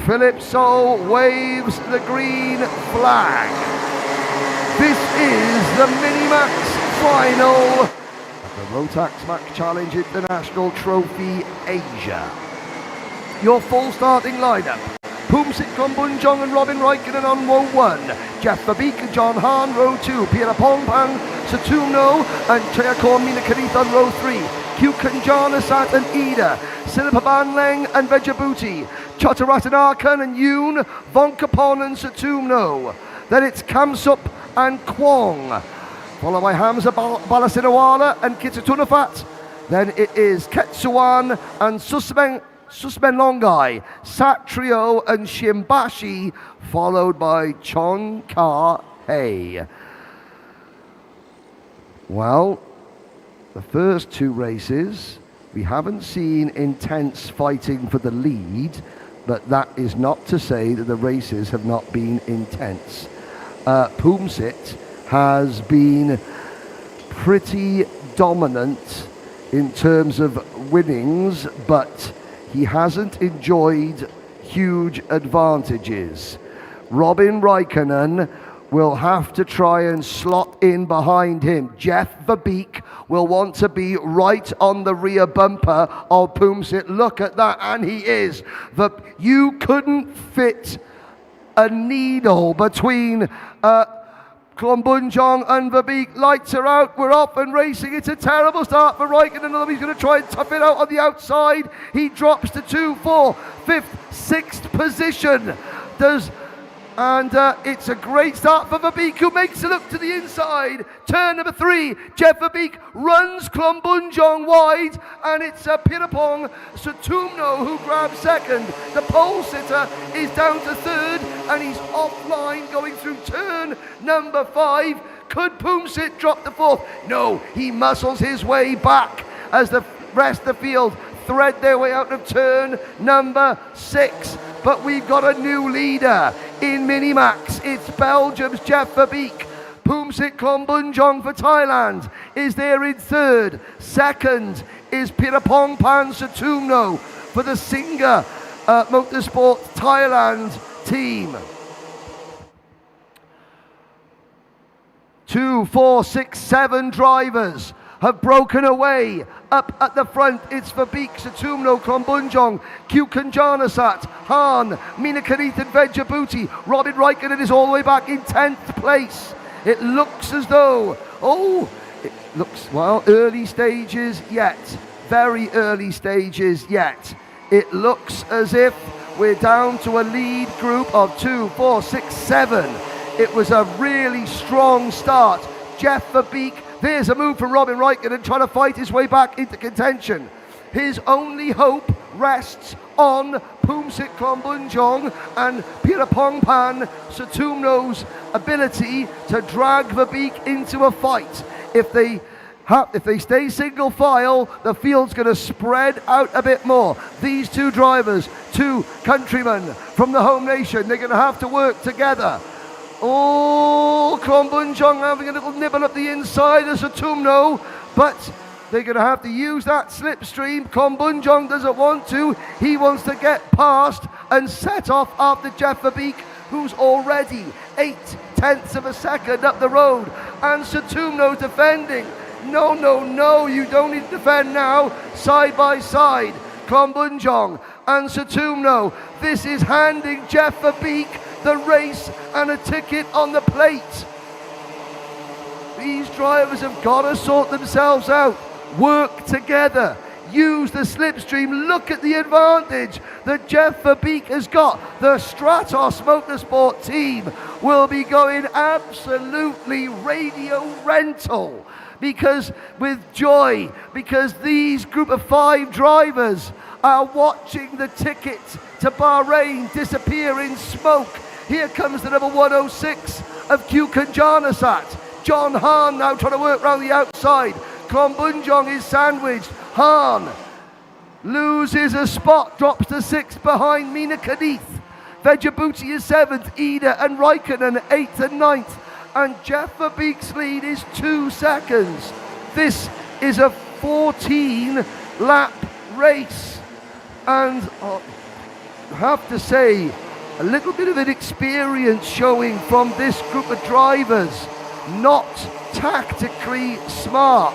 Philip Soul waves the green flag. This is the Minimax final of the Rotax Max Challenge International Trophy Asia. Your full starting lineup: Pumsit Kombunjong and Robin Raikkonen on row 1, Jeff Verbeek and John Hahn row 2, Pierre Pongpang, Saturno and Chayakor Minakarith on row 3, Kukanjanasat and Ida, Silapabanlang and Vejabuti, Chotaratanakan and Yoon, Vonkapon and Saturno. Then it's Kamsup and Kwong, followed by Hamza Balasinawala and Kitatunafat. Then it is Ketsuan and Susmen Longai, Satrio and Shimbashi, followed by Chon Ka Hei. Well, the first two races, we haven't seen intense fighting for the lead, but that is not to say that the races have not been intense. Pumsit has been pretty dominant in terms of winnings, but he hasn't enjoyed huge advantages. Robin Raikkonen will have to try and slot in behind him. Jeff Verbeek will want to be right on the rear bumper of Pumsit. Look at that, and he is. You couldn't fit a needle between Klombunjong and Verbeek. Lights are out, we're off and racing. It's a terrible start for Raikkonen. He's going to try and tough it out on the outside. He drops to 2, 4, 5th, 6th position. It's a great start for Verbeek, who makes it up to the inside. Turn number 3, Jeff Verbeek runs Klombunjong wide, and it's Pirapong Sutumno who grabs second. The pole sitter is down to 3rd, and he's offline going through turn number 5. Could Pumsit drop the 4th? No, he muscles his way back as the rest of the field thread their way out of turn number 6. But we've got a new leader in Minimax. It's Belgium's Jeff Verbeek. Pumsit Klombunjong for Thailand is there in 3rd. 2nd is Pirapongpan Satumno for the Singer Motorsport Thailand team. 2, 4, 6, 7 drivers have broken away. Up at the front, it's Verbeek, Satumno, Klombunjong, Kukanjanasat, Hahn, Minakarith and Vejabuti. Robin Raikkonen is all the way back in 10th place. It looks as though, early stages yet. Very early stages yet. It looks as if we're down to a lead group of 2, 4, 6, 7. It was a really strong start. Jeff Verbeek, there's a move from Robin Raikkonen trying to fight his way back into contention. His only hope rests on Pumsit Klombunjong and Pirapongpan Satumno's ability to drag Verbeek into a fight. If they stay single file, the field's going to spread out a bit more. These two drivers, two countrymen from the home nation, they're going to have to work together. Klombunjong having a little nibble at the inside of Satumno, but they're going to have to use that slipstream. Klombunjong doesn't want to. He wants to get past and set off after Jeff Verbeek, who's already 0.8 of a second up the road. And Sutumno defending. No, you don't need to defend now. Side by side, Klombunjong and Sutumno. This is handing Jeff Verbeek the race and a ticket on the plate. These drivers have got to sort themselves out, work together, use the slipstream. Look at the advantage that Jeff Verbeek has got. The Stratos Motorsport team will be going absolutely radio rental because with joy, because these group of 5 drivers are watching the ticket to Bahrain disappear in smoke. Here comes the number 106 of Kukanjanasat. John Hahn now trying to work around the outside. Klombunjong is sandwiched. Hahn loses a spot, drops to 6th behind Mina Kadith. Vejabuti is 7th, Ida and Raikkonen 8th and 9th. And Jeff Verbeek's lead is 2 seconds. This is a 14-lap race. And I have to say, a little bit of inexperience showing from this group of drivers. Not tactically smart.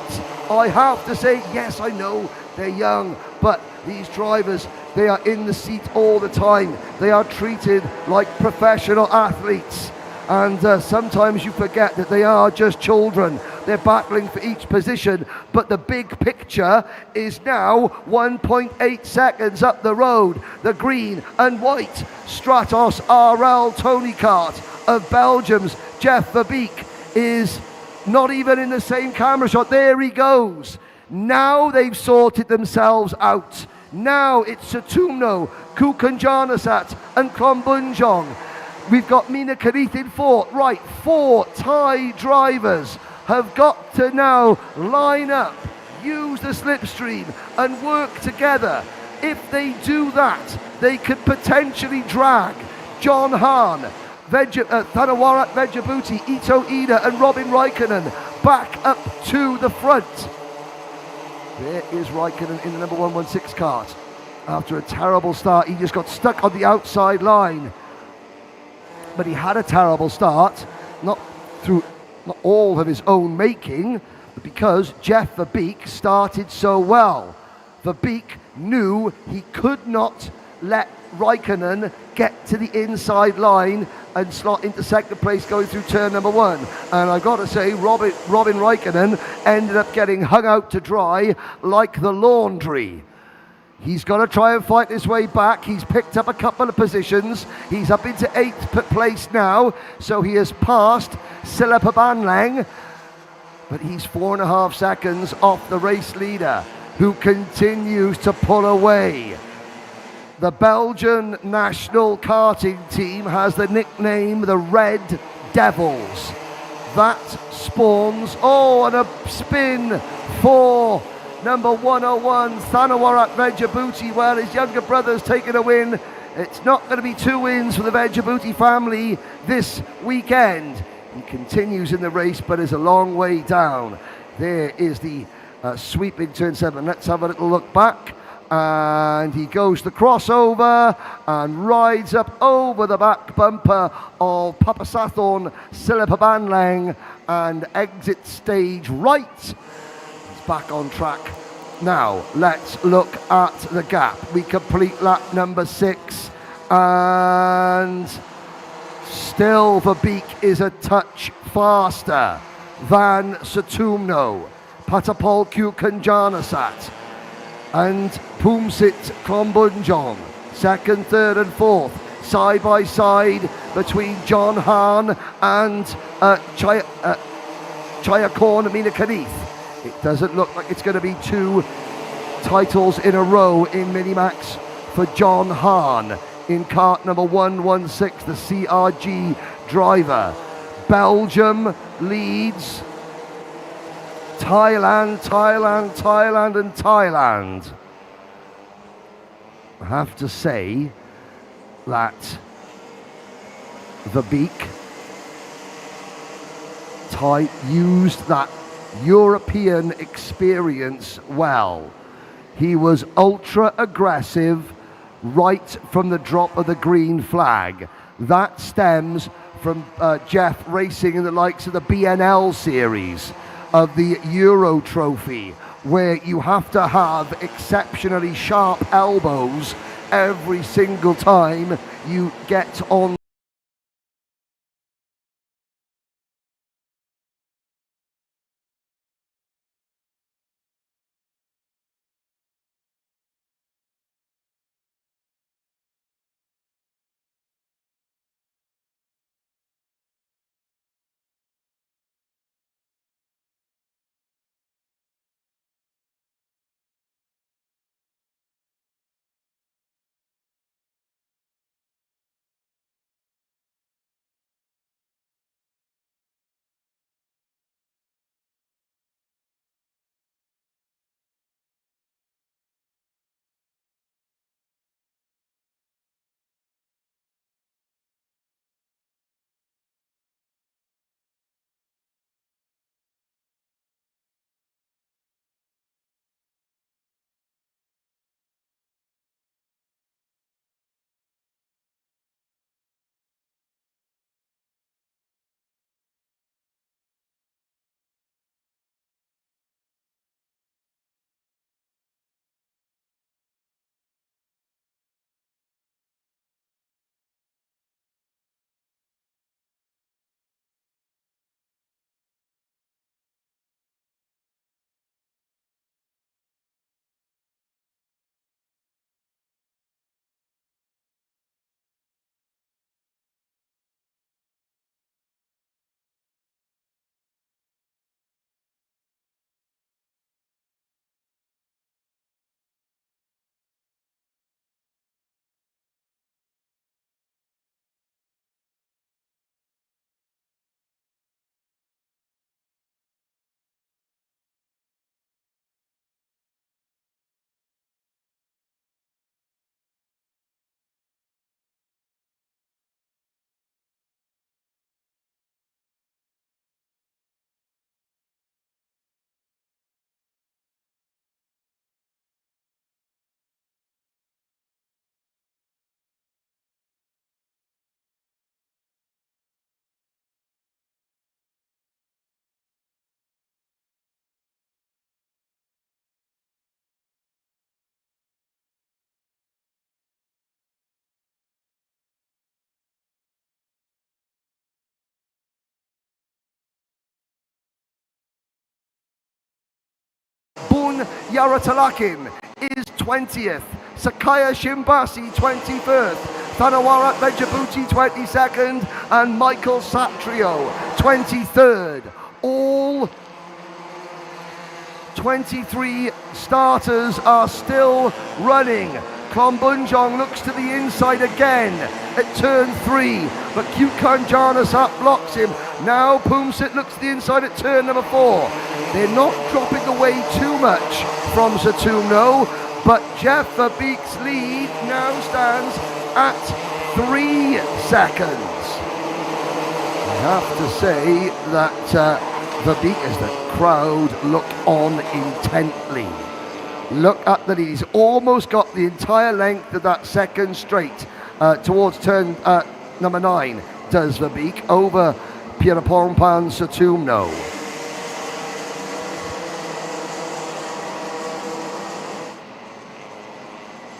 I have to say, yes, I know they're young, but these drivers, they are in the seat all the time. They are treated like professional athletes. And sometimes you forget that they are just children. They're battling for each position, but the big picture is now 1.8 seconds up the road. The green and white Stratos RL Tony Kart of Belgium's Jeff Verbeek is not even in the same camera shot. There he goes. Now they've sorted themselves out. Now it's Sutumno, Kukanjanasat and Klombunjong. We've got Mina Kadith in 4th. Right, 4 Thai drivers have got to now line up, use the slipstream and work together. If they do that, they could potentially drag John Hahn, Thanawarat Vejabuti, Ito Ida and Robin Raikkonen back up to the front. There is Raikkonen in the number 116 kart. After a terrible start, he just got stuck on the outside line. But he had a terrible start, not all of his own making, but because Jeff Verbeek started so well. Verbeek knew he could not let Raikkonen get to the inside line and slot into second place going through turn number 1. And I've got to say, Robin Raikkonen ended up getting hung out to dry like the laundry. He's got to try and fight his way back. He's picked up a couple of positions. He's up into 8th place now, so he has passed Silla Pabanlang, but he's 4.5 seconds off the race leader, who continues to pull away. The Belgian national karting team has the nickname the Red Devils. That spawns, and a spin for number 101, Thanawarat Vejabuti. Well, his younger brother's taken a win. It's not going to be 2 wins for the Vejabuti family this weekend. He continues in the race, but is a long way down. There is the sweeping turn 7. Let's have a little look back. And he goes the crossover and rides up over the back bumper of Papasathorn Silipabanlang and exits stage right. He's back on track. Now, let's look at the gap. We complete lap number 6 and still Verbeek is a touch faster than Sutumno, Patapol Kukanjanasat and Pumsit Klombunjong, 2nd, 3rd and 4th, side by side between John Hahn and Chayakorn Mina Kadith. It doesn't look like it's going to be 2 titles in a row in Minimax for John Hahn in kart number 116, the CRG driver. Belgium leads. Thailand, and Thailand. I have to say that Verbeek used that European experience well. He was ultra aggressive right from the drop of the green flag. That stems from Jeff racing in the likes of the BNL series, of the Euro Trophy, where you have to have exceptionally sharp elbows every single time you get on. Yaratalakin is 20th, Sakaya Shimbasi 21st, Thanawarat Bejabuti 22nd, and Michael Satrio 23rd. All 23 starters are still running. Klombunjong looks to the inside again at turn 3, but Kyukan Janasap blocks him. Now Pumsit looks to the inside at turn number 4. They're not dropping away too much from Satumno, but Jeff Verbeek's lead now stands at 3 seconds. I have to say that Verbeek, as the crowd look on intently, look at that he's almost got the entire length of that second straight towards turn number 9, does Verbeek, over Pierapompan Satumno.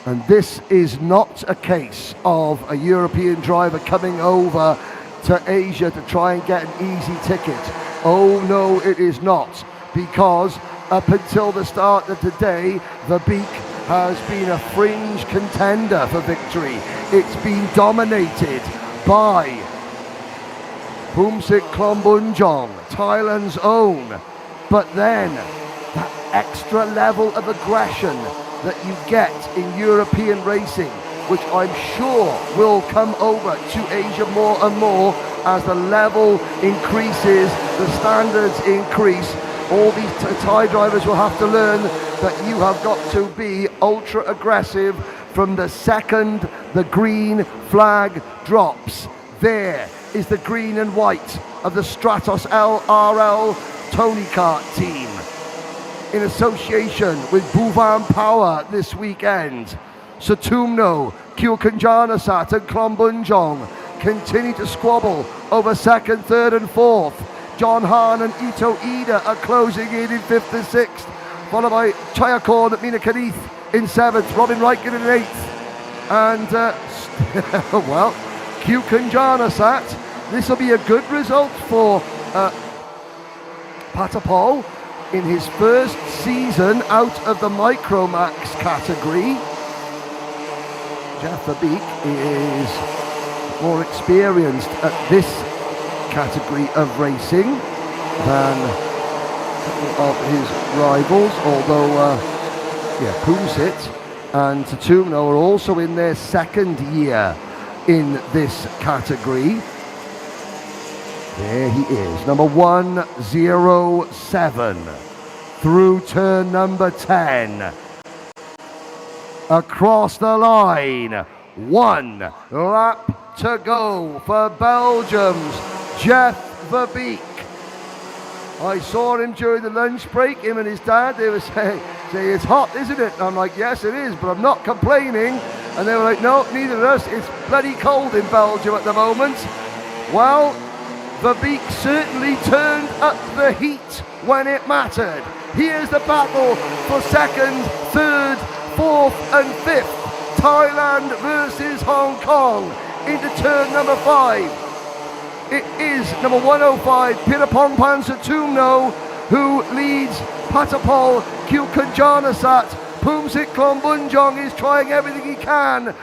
And this is not a case of a European driver coming over to Asia to try and get an easy ticket. Oh no, it is not, because up until the start of today, Verbeek has been a fringe contender for victory. It's been dominated by Pumsit Klombunjong, Thailand's own. But then, that extra level of aggression that you get in European racing, which I'm sure will come over to Asia more and more as the level increases, the standards increase. All these Thai drivers will have to learn that you have got to be ultra aggressive from the second the green flag drops. There is the green and white of the Stratos LRL Tony Kart team in association with Bhuvan Power this weekend. Sutumno, Kyokanjanasat and Klombunjong continue to squabble over second, third and fourth. John Hahn and Ito Ida are closing in 5th and 6th, followed by Chayakorn and Mina Kanith in 7th, Robin Reichen in 8th. And, well, Kyokanjanasat, this will be a good result for Patapol in his first season out of the Micromax category. Jeff Verbeek is more experienced at this category of racing than of his rivals, although Pumsit and Sutumno are also in their second year in this category. There he is, number 107 through turn number 10. Across the line, 1 lap to go for Belgium's Jeff Verbeek. I saw him during the lunch break, him and his dad, they were saying it's hot, isn't it? And I'm like, yes it is, but I'm not complaining. And they were like, no, neither of us, it's bloody cold in Belgium at the moment. Well, Verbeek certainly turned up the heat when it mattered. Here's the battle for second, third, fourth and fifth. Thailand versus Hong Kong into turn number 5. It is number 105, Pirapongpan Sutumno, who leads Patapol Kyokanjanasat. Pumsit Klombunjong is trying everything he can.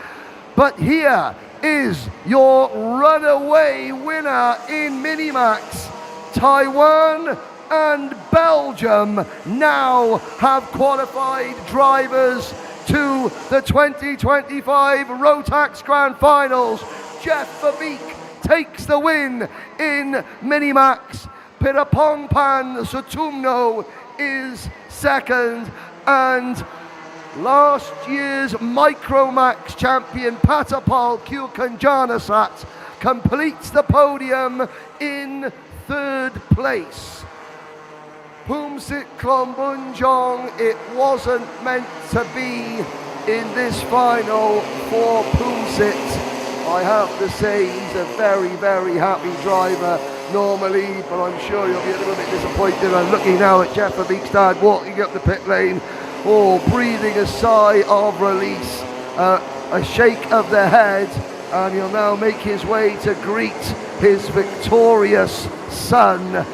But here is your runaway winner in Minimax. Taiwan and Belgium now have qualified drivers to the 2025 Rotax Grand Finals. Jeff Verbeek takes the win in Minimax. Pirapongpan Sutumno is second, and last year's Micromax champion Patapol Kyokanjanasat completes the podium in third place. Pumsit Klombunjong, it wasn't meant to be in this final for Pumsit. I have to say he's a very, very happy driver normally, but I'm sure you'll be a little bit disappointed. I'm looking now at Jeff Verbeek's dad walking up the pit lane, breathing a sigh of release, a shake of the head, and he'll now make his way to greet his victorious son.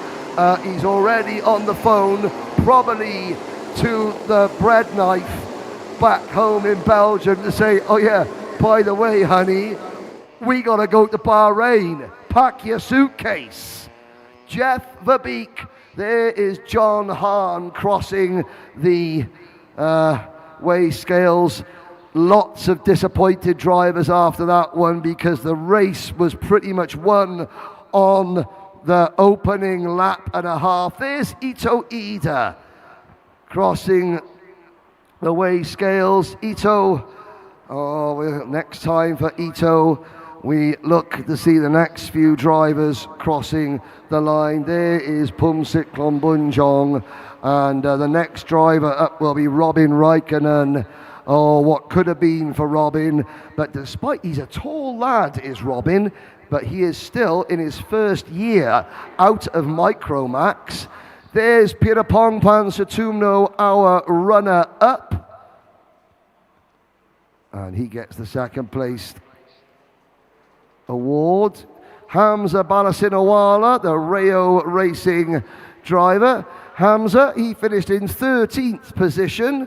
He's already on the phone, probably to the bread knife back home in Belgium to say, oh yeah, by the way, honey, we gotta go to Bahrain. Pack your suitcase. Jeff Verbeek. There is John Hahn crossing the weigh scales. Lots of disappointed drivers after that one because the race was pretty much won on the opening lap and a half. There's Ito Ida crossing the weigh scales. Ito, next time for Ito, we look to see the next few drivers crossing the line. There is Pumsit Klombunjong, and the next driver up will be Robin Reichen. Oh, what could have been for Robin, but despite he's a tall lad, is Robin, but he is still in his first year out of Micromax. There's Pirapongpan Sutumno, our runner-up, and he gets the second place award. Hamza Balasinawala, the Rayo Racing driver. Hamza, he finished in 13th position.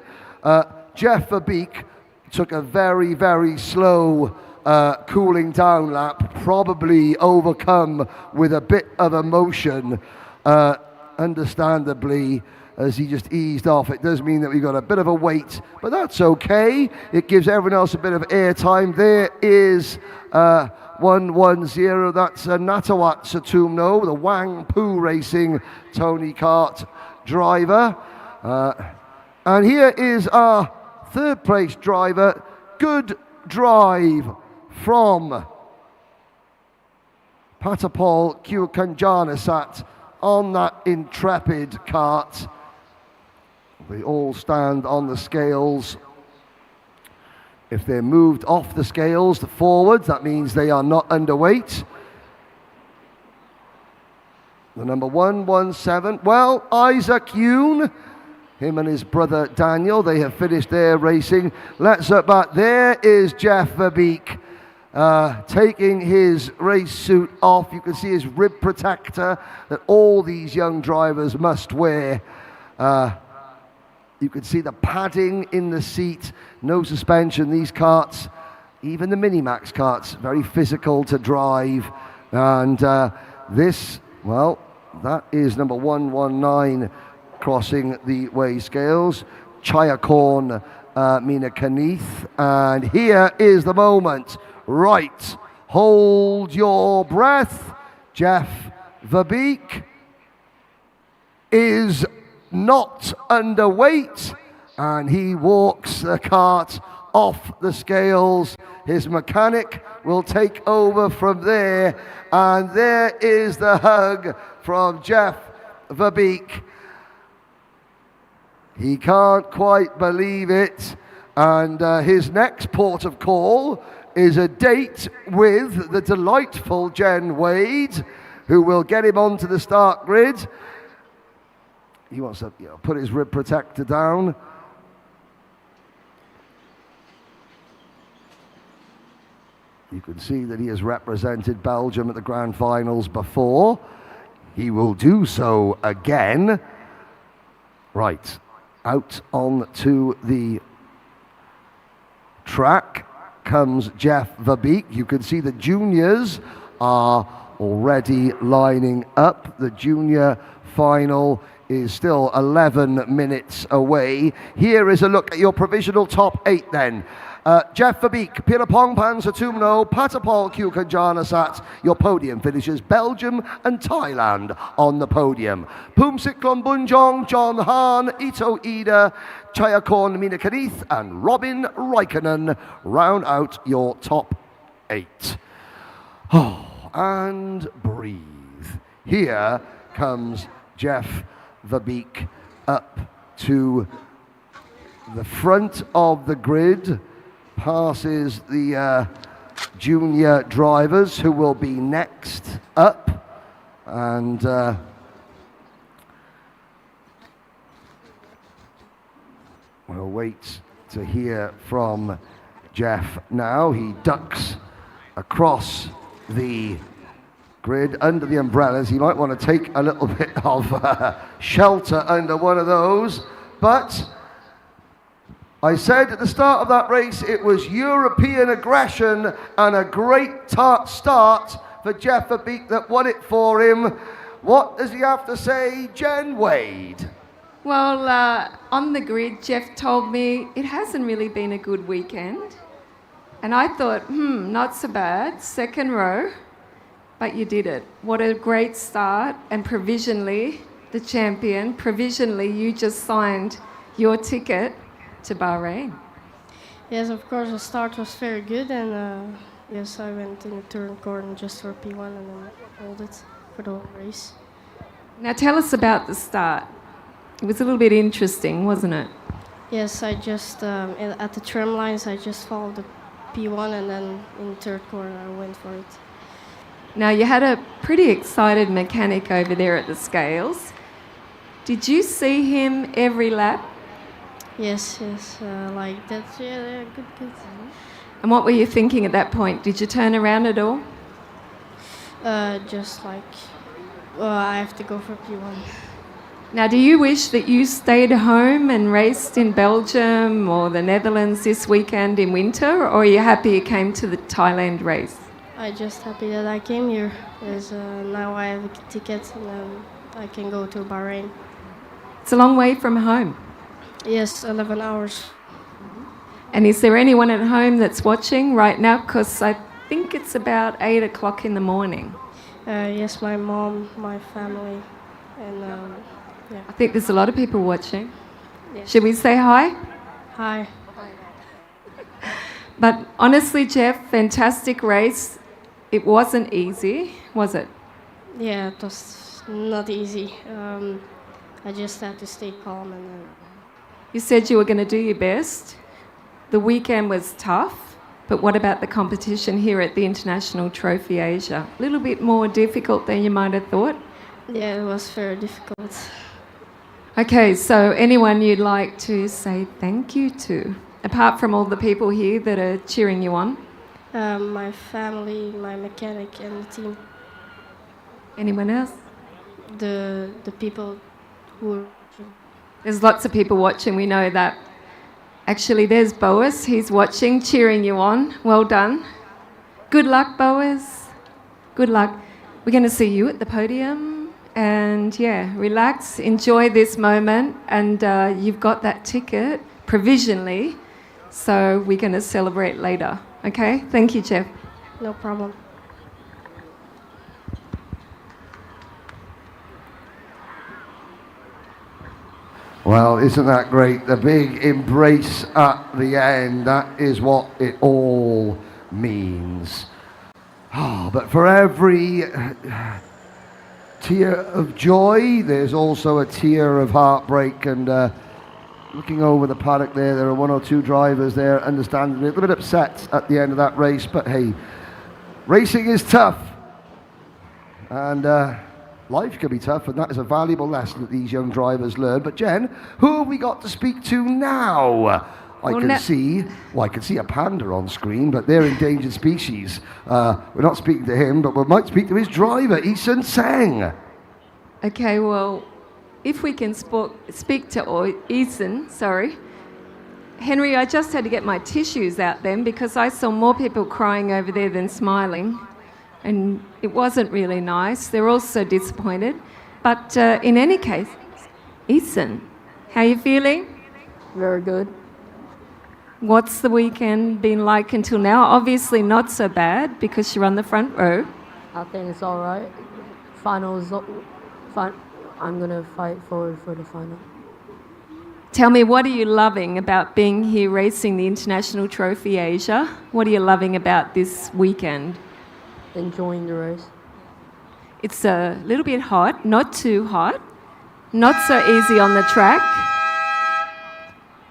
Jeff Verbeek took a very, very slow cooling down lap, probably overcome with a bit of emotion, understandably, as he just eased off. It does mean that we've got a bit of a wait, but that's okay. It gives everyone else a bit of airtime. There is 110, that's Natawat Sutumno, the Wang Pu Racing Tony Kart driver. And here is our third place driver. Good drive from Patapol Kyokanjanasat on that intrepid kart. They all stand on the scales If they're moved off the scales to forwards, that means they are not underweight. The number 117, well, Isaac Yoon, him and his brother Daniel, they have finished their racing. Let's look back. There is Jeff Verbeek taking his race suit off. You can see his rib protector that all these young drivers must wear. You can see the padding in the seat, no suspension. These karts, even the Minimax karts, very physical to drive. And this, well, that is number 119 crossing the weigh scales. Chayakorn Mina Kanith. And here is the moment. Right, hold your breath. Jeff Verbeek is not underweight, and he walks the cart off the scales. His mechanic will take over from there, and there is the hug from Jeff Verbeek. He can't quite believe it, and his next port of call is a date with the delightful Jen Wade, who will get him onto the start grid. He wants to put his rib protector down. You can see that he has represented Belgium at the Grand Finals before. He will do so again. Right, out on to the track comes Jeff Verbeek. You can see the juniors are already lining up. The junior final is still 11 minutes away. Here is a look at your provisional top 8 then. Jeff Verbeek, Pirapong Pansatumno, Patapol Kukanjanasat. Your podium finishes Belgium and Thailand on the podium. Pumsiklon Bunjong, John Hahn, Ito Ida, Chayakorn Minakanith, and Robin Raikkonen round out your top 8. Oh, and breathe. Here comes Jeff Verbeek up to the front of the grid, passes the junior drivers who will be next up, and we'll wait to hear from Jeff now. He ducks across the grid under the umbrellas. He might want to take a little bit of shelter under one of those, but I said at the start of that race it was European aggression and a great start for Jeff Verbeek that won it for him. What does he have to say, Jen Wade? Well, on the grid, Jeff told me it hasn't really been a good weekend. And I thought, not so bad, second row, but you did it. What a great start, and provisionally, the champion, provisionally you just signed your ticket to Bahrain. Yes, of course, the start was very good, and yes, I went in the turn corner just for P1 and then hold it for the whole race. Now tell us about the start. It was a little bit interesting, wasn't it? Yes, I just, at the trim lines, I just followed the P1 and then in the third corner I went for it. Now you had a pretty excited mechanic over there at the scales. Did you see him every lap? Yes, like that, yeah, good. And what were you thinking at that point? Did you turn around at all? Just like, I have to go for P1. Now, do you wish that you stayed home and raced in Belgium or the Netherlands this weekend in winter, or are you happy you came to the Thailand race? I'm just happy that I came here, because now I have a ticket and I can go to Bahrain. It's a long way from home. Yes, 11 hours. And is there anyone at home that's watching right now? Because I think it's about 8 o'clock in the morning. Yes, my mom, my family, and yeah. I think there's a lot of people watching. Yes. Should we say hi? Hi. But honestly, Jeff, fantastic race. It wasn't easy, was it? Yeah, it was not easy. I just had to stay calm and You said you were going to do your best. the weekend was tough, but what about the competition here at the International Trophy Asia? A little bit more difficult than you might have thought? Yeah, it was very difficult. Okay, so anyone you'd like to say thank you to, apart from all the people here that are cheering you on? My family, my mechanic, and the team. Anyone else? The people who. There's lots of people watching, we know that. Actually, there's Boas. He's watching, cheering you on. Well done. Good luck, Boas. Good luck. We're going to see you at the podium. And yeah, relax, enjoy this moment. And you've got that ticket provisionally. So we're going to celebrate later. Okay? Thank you, Jeff. No problem. Well, isn't that great? The big embrace at the end, that is what it all means. Oh, but for every tear of joy, there's also a tear of heartbreak. And looking over the paddock there are one or two drivers there, understandably a little bit upset at the end of that race. But hey, racing is tough. And life can be tough, and that is a valuable lesson that these young drivers learn. But Jen, who have we got to speak to now? I can see a panda on screen, but they're endangered species. We're not speaking to him, but we might speak to his driver, Eason Seng. Okay, well, if we can speak to Eason, sorry. Henry, I just had to get my tissues out then because I saw more people crying over there than smiling. And it wasn't really nice. They're also disappointed. But in any case, Eason, how are you feeling? Very good. What's the weekend been like until now? Obviously not so bad because you're on the front row. I think it's all right. Finals, I'm going to fight forward for the final. Tell me, what are you loving about being here racing the International Trophy Asia? What are you loving about this weekend? Enjoying the race. It's a little bit hot, not too hot, not so easy on the track.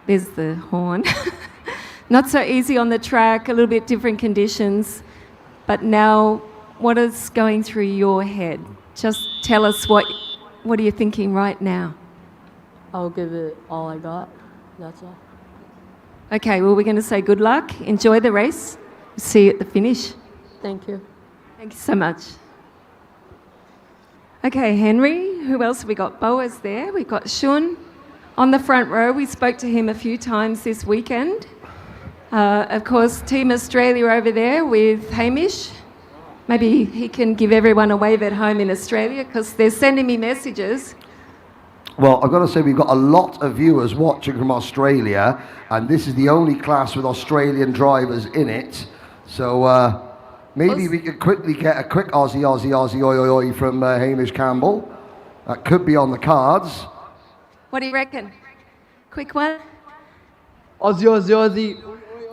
There's the horn. Not so easy on the track, a little bit different conditions. But now, what is going through your head? Just tell us what are you thinking right now? I'll give it all I got. That's all. Okay, well, we're going to say good luck. Enjoy the race. See you at the finish. Thank you. Thank you so much. Okay, Henry, who else have we got? Boas there. We've got Shun on the front row. We spoke to him a few times this weekend. Of course, Team Australia over there with Hamish. Maybe he can give everyone a wave at home in Australia because they're sending me messages. Well, I've got to say we've got a lot of viewers watching from Australia, and this is the only class with Australian drivers in it. So maybe we could quickly get a quick Aussie, oi, oi, oi from Hamish Campbell. That could be on the cards. What do you reckon? Quick one? Aussie.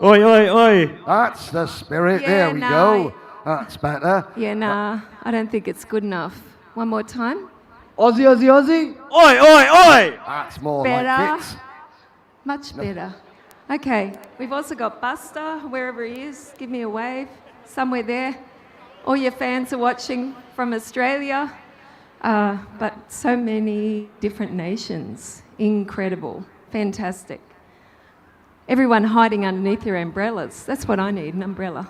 Oi, oi, oi. That's the spirit. Yeah, there we go. That's better. Yeah, nah, I don't think it's good enough. One more time. Aussie. Oi, oi, oi. That's more Better. like it. Much better. Okay, we've also got Buster, wherever he is. Give me a wave. Somewhere there. All your fans are watching from Australia. But so many different nations. Incredible. Fantastic. Everyone hiding underneath their umbrellas. That's what I need, an umbrella.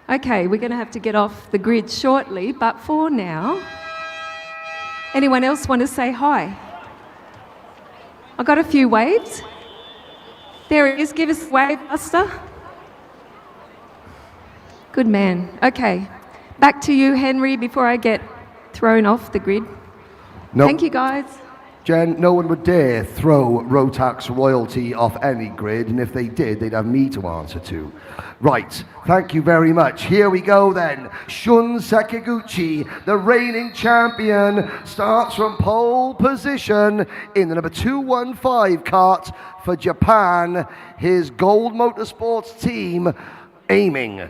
Okay, we're going to have to get off the grid shortly, but for now, anyone else want to say hi? I got a few waves. There it is. Give us a wave, Buster. Good man. Okay, back to you, Henry, before I get thrown off the grid. Nope. Thank you, guys. Jen, no one would dare throw Rotax royalty off any grid, and if they did, they'd have me to answer to. Right, thank you very much. Here we go then. Shun Sekiguchi, the reigning champion, starts from pole position in the number 215 kart for Japan. His Gold Motorsports team aiming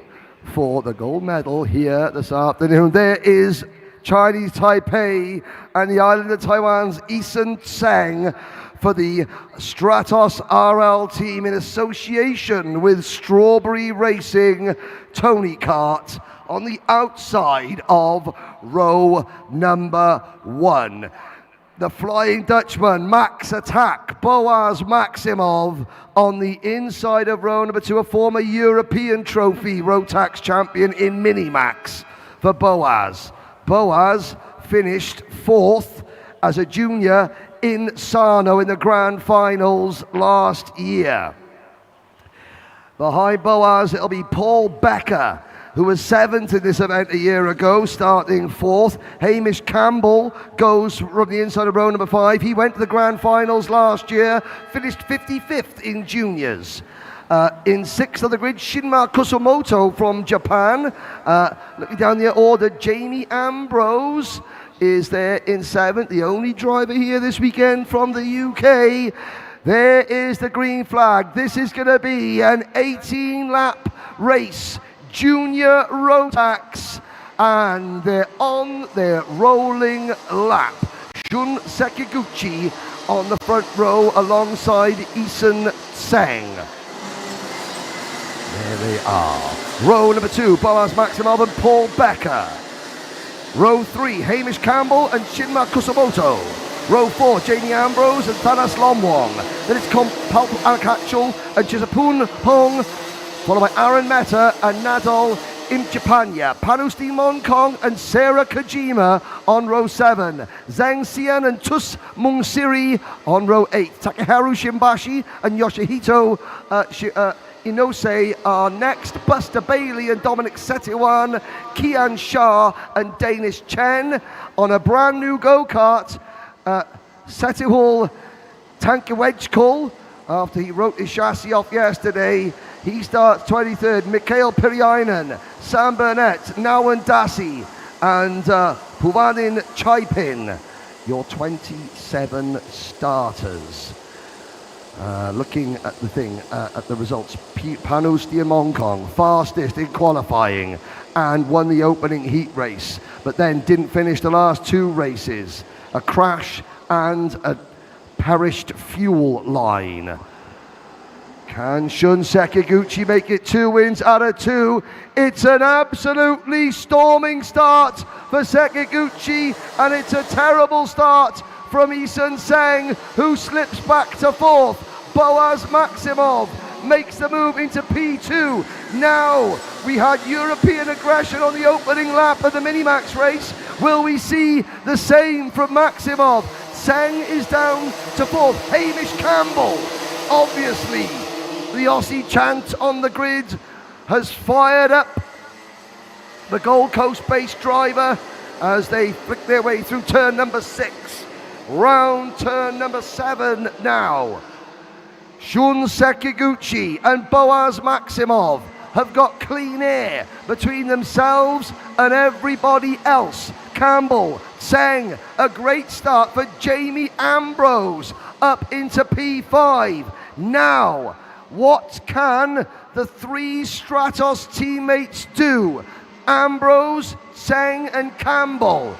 for the gold medal here this afternoon. There is Chinese Taipei and the island of Taiwan's Eason Tseng for the Stratos RL team in association with Strawberry Racing Tony Kart on the outside of row number 1. The Flying Dutchman, Max Attack, Boaz Maximov on the inside of row number 2, a former European Trophy Rotax champion in Minimax for Boaz. Boaz finished 4th as a junior in Sarno in the grand finals last year. Behind Boaz, it'll be Paul Becker, who was 7th in this event a year ago, starting 4th. Hamish Campbell goes from the inside of row number 5. He went to the grand finals last year, finished 55th in juniors. In 6th on the grid, Shinma Kusumoto from Japan. Looking down the order, Jamie Ambrose is there in 7th, the only driver here this weekend from the UK. There is the green flag. This is going to be an 18-lap race, junior Rotax, and they're on their rolling lap. Shun Sekiguchi on the front row alongside Eason Tseng. There they are. Row number 2, Boaz Maximov and Paul Becker. Row 3, Hamish Campbell and Shinma Kusumoto. Row 4, Jamie Ambrose and Thanas Lomwong. Then it's Palp Alakachul and Chisapun Pong, followed by Aaron Mehta and Nadal Imchipanya. Panusti Monkong and Sarah Kojima on row 7. Zhang Xian and Tus Mungsiri on row 8. Takeharu Shimbashi and Yoshihito Inose are next. Buster Bailey and Dominic Setiwan, Kian Shah and Danish Chen on a brand new go-kart. Setiwal Tankewejkul, after he wrote his chassis off yesterday, he starts 23rd. Mikhail Piriainen, Sam Burnett, Nawan Dasi and Puvanin Chaipin, your 27 starters. Looking at the results, Panus Diamongkong, fastest in qualifying and won the opening heat race, but then didn't finish the last 2 races. A crash and a perished fuel line. Can Shun Sekiguchi make it 2 wins out of 2? It's an absolutely storming start for Sekiguchi, and it's a terrible start from Eason Tseng, who slips back to 4th. Boaz Maximov makes the move into P2. Now, we had European aggression on the opening lap of the Minimax race. Will we see the same from Maximov? Tseng is down to 4th. Hamish Campbell, obviously, the Aussie chant on the grid, has fired up the Gold Coast-based driver as they flick their way through turn number 6. Round turn number 7 now. Shun Sekiguchi and Boaz Maximov have got clean air between themselves and everybody else. Campbell, Tseng, a great start for Jamie Ambrose up into P5. Now, what can the 3 Stratos teammates do? Ambrose, Tseng and Campbell.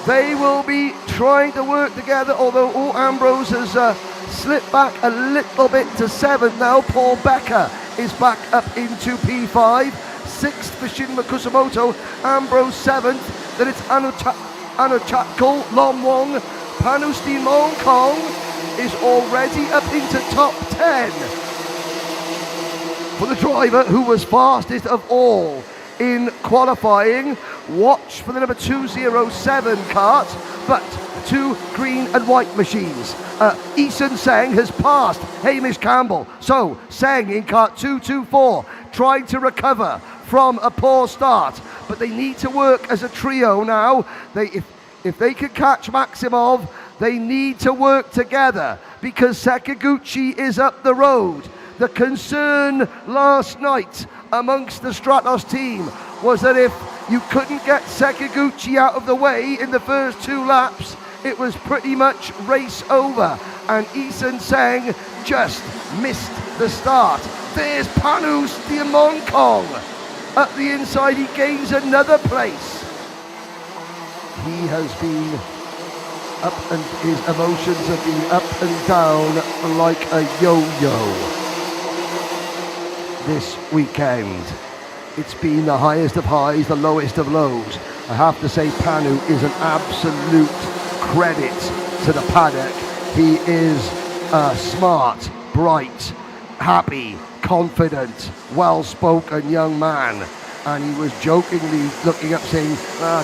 They will be trying to work together, although Ambrose has slipped back a little bit to 7th now. Paul Becker is back up into P5. 6th for Shinma Kusumoto, Ambrose 7th. Then it's Anuchatkul, Lomwong, Panusti Mongkong is already up into top 10. For the driver who was fastest of all in qualifying, watch for the number 207 kart, but 2 green and white machines. Eason Tseng has passed Hamish Campbell, so Tseng in kart 224 trying to recover from a poor start, but they need to work as a trio now. If they can catch Maximov, they need to work together because Sekiguchi is up the road. The concern last night amongst the Stratos team was that if you couldn't get Sekiguchi out of the way in the first 2 laps, it was pretty much race over, and Eason Tseng just missed the start. There's Panus Diamongkong. Up the inside, he gains another place. He has been up and his emotions have been up and down like a yo-yo this weekend. It's been the highest of highs, the lowest of lows. I have to say Panu is an absolute credit to the paddock. He is a smart, bright, happy, confident, well-spoken young man. And he was jokingly looking up saying,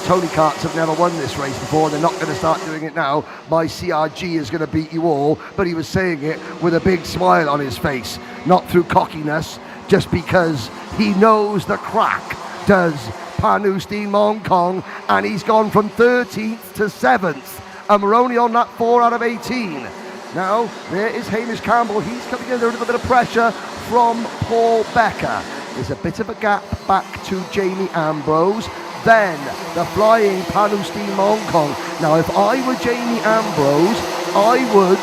Tony Karts have never won this race before, they're not going to start doing it now, my CRG is going to beat you all. But he was saying it with a big smile on his face, not through cockiness, just because he knows the crack does Panu Steen Mong Kong, and he's gone from 13th to 7th, and we're only on that 4 out of 18. Now, there is Hamish Campbell, he's coming under a little bit of pressure from Paul Becker. There's a bit of a gap back to Jamie Ambrose. Then the flying Panu Steen Mong Kong. Now, if I were Jamie Ambrose, I would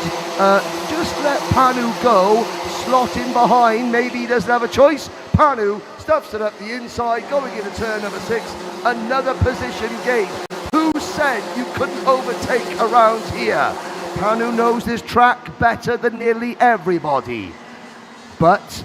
just let Panu go, slot in behind. Maybe he doesn't have a choice. Panu stuffs it up the inside, going into turn number 6. Another position gain. Who said you couldn't overtake around here? Panu knows this track better than nearly everybody. But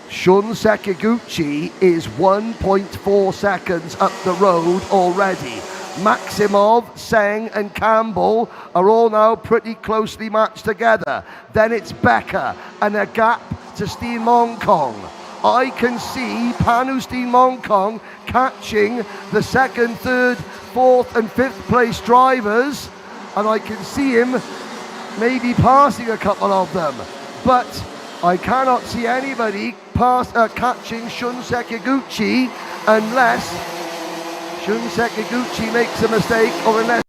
Shun Sekiguchi is 1.4 seconds up the road already. Maximov, Seng and Campbell are all now pretty closely matched together. Then it's Becker and a gap to Steen Mong Kong. I can see Panu Steen Mong Kong catching the 2nd, 3rd, 4th and 5th place drivers, and I can see him maybe passing a couple of them. But I cannot see anybody catching Shun Sekiguchi unless Shun Sekiguchi makes a mistake, or unless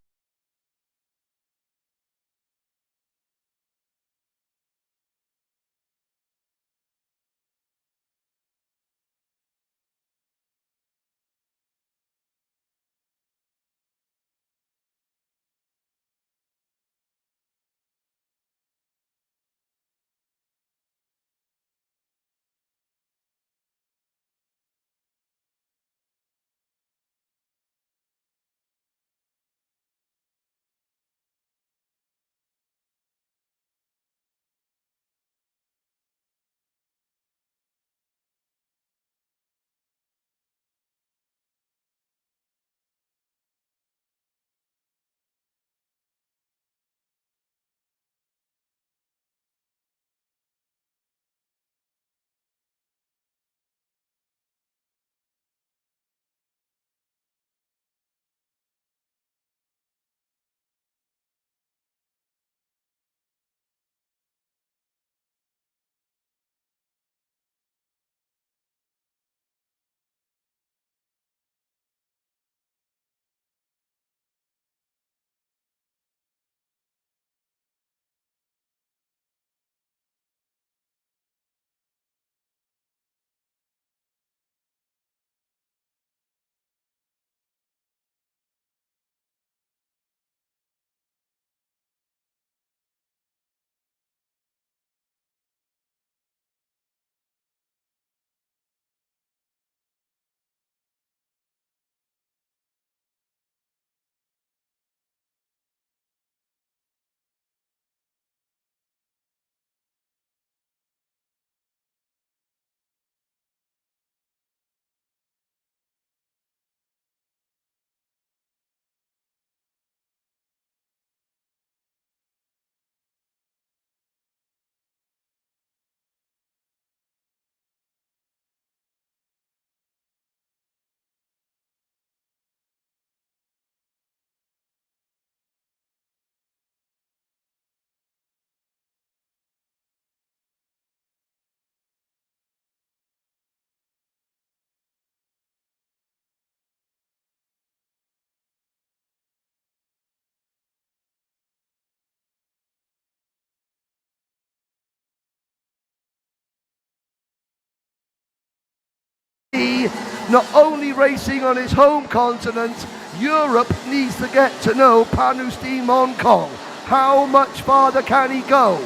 not only racing on his home continent, Europe needs to get to know Panu Steen Mong Kong. How much farther can he go?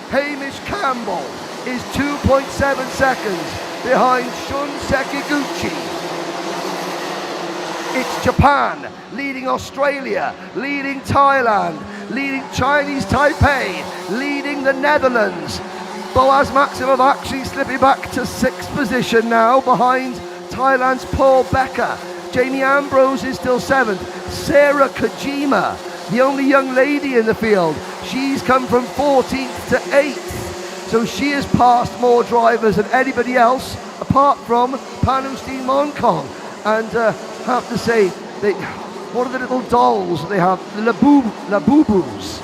Hamish Campbell is 2.7 seconds behind Shun Sekiguchi. It's Japan leading Australia, leading Thailand, leading Chinese Taipei, leading the Netherlands. Boaz Maximov actually slipping back to 6th position now behind Thailand's Paul Becker. Jamie Ambrose is still 7th. Sarah Kojima, the only young lady in the field, she's come from 14th to 8th. So she has passed more drivers than anybody else apart from Panustin Monkong. And I have to say, what are the little dolls they have? The Labubus.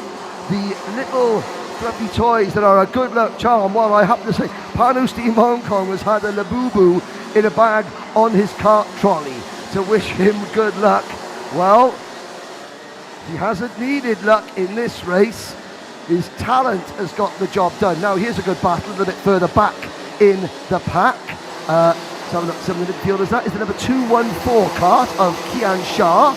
The little fluffy toys that are a good luck charm. Well, I have to say, Panustin Monkong has had a Labubu in a bag on his cart trolley to wish him good luck. Well, he hasn't needed luck in this race. His talent has got the job done. Now here's a good battle a little bit further back in the pack. Some of the midfielders. That is the number 214 cart of Kian Shah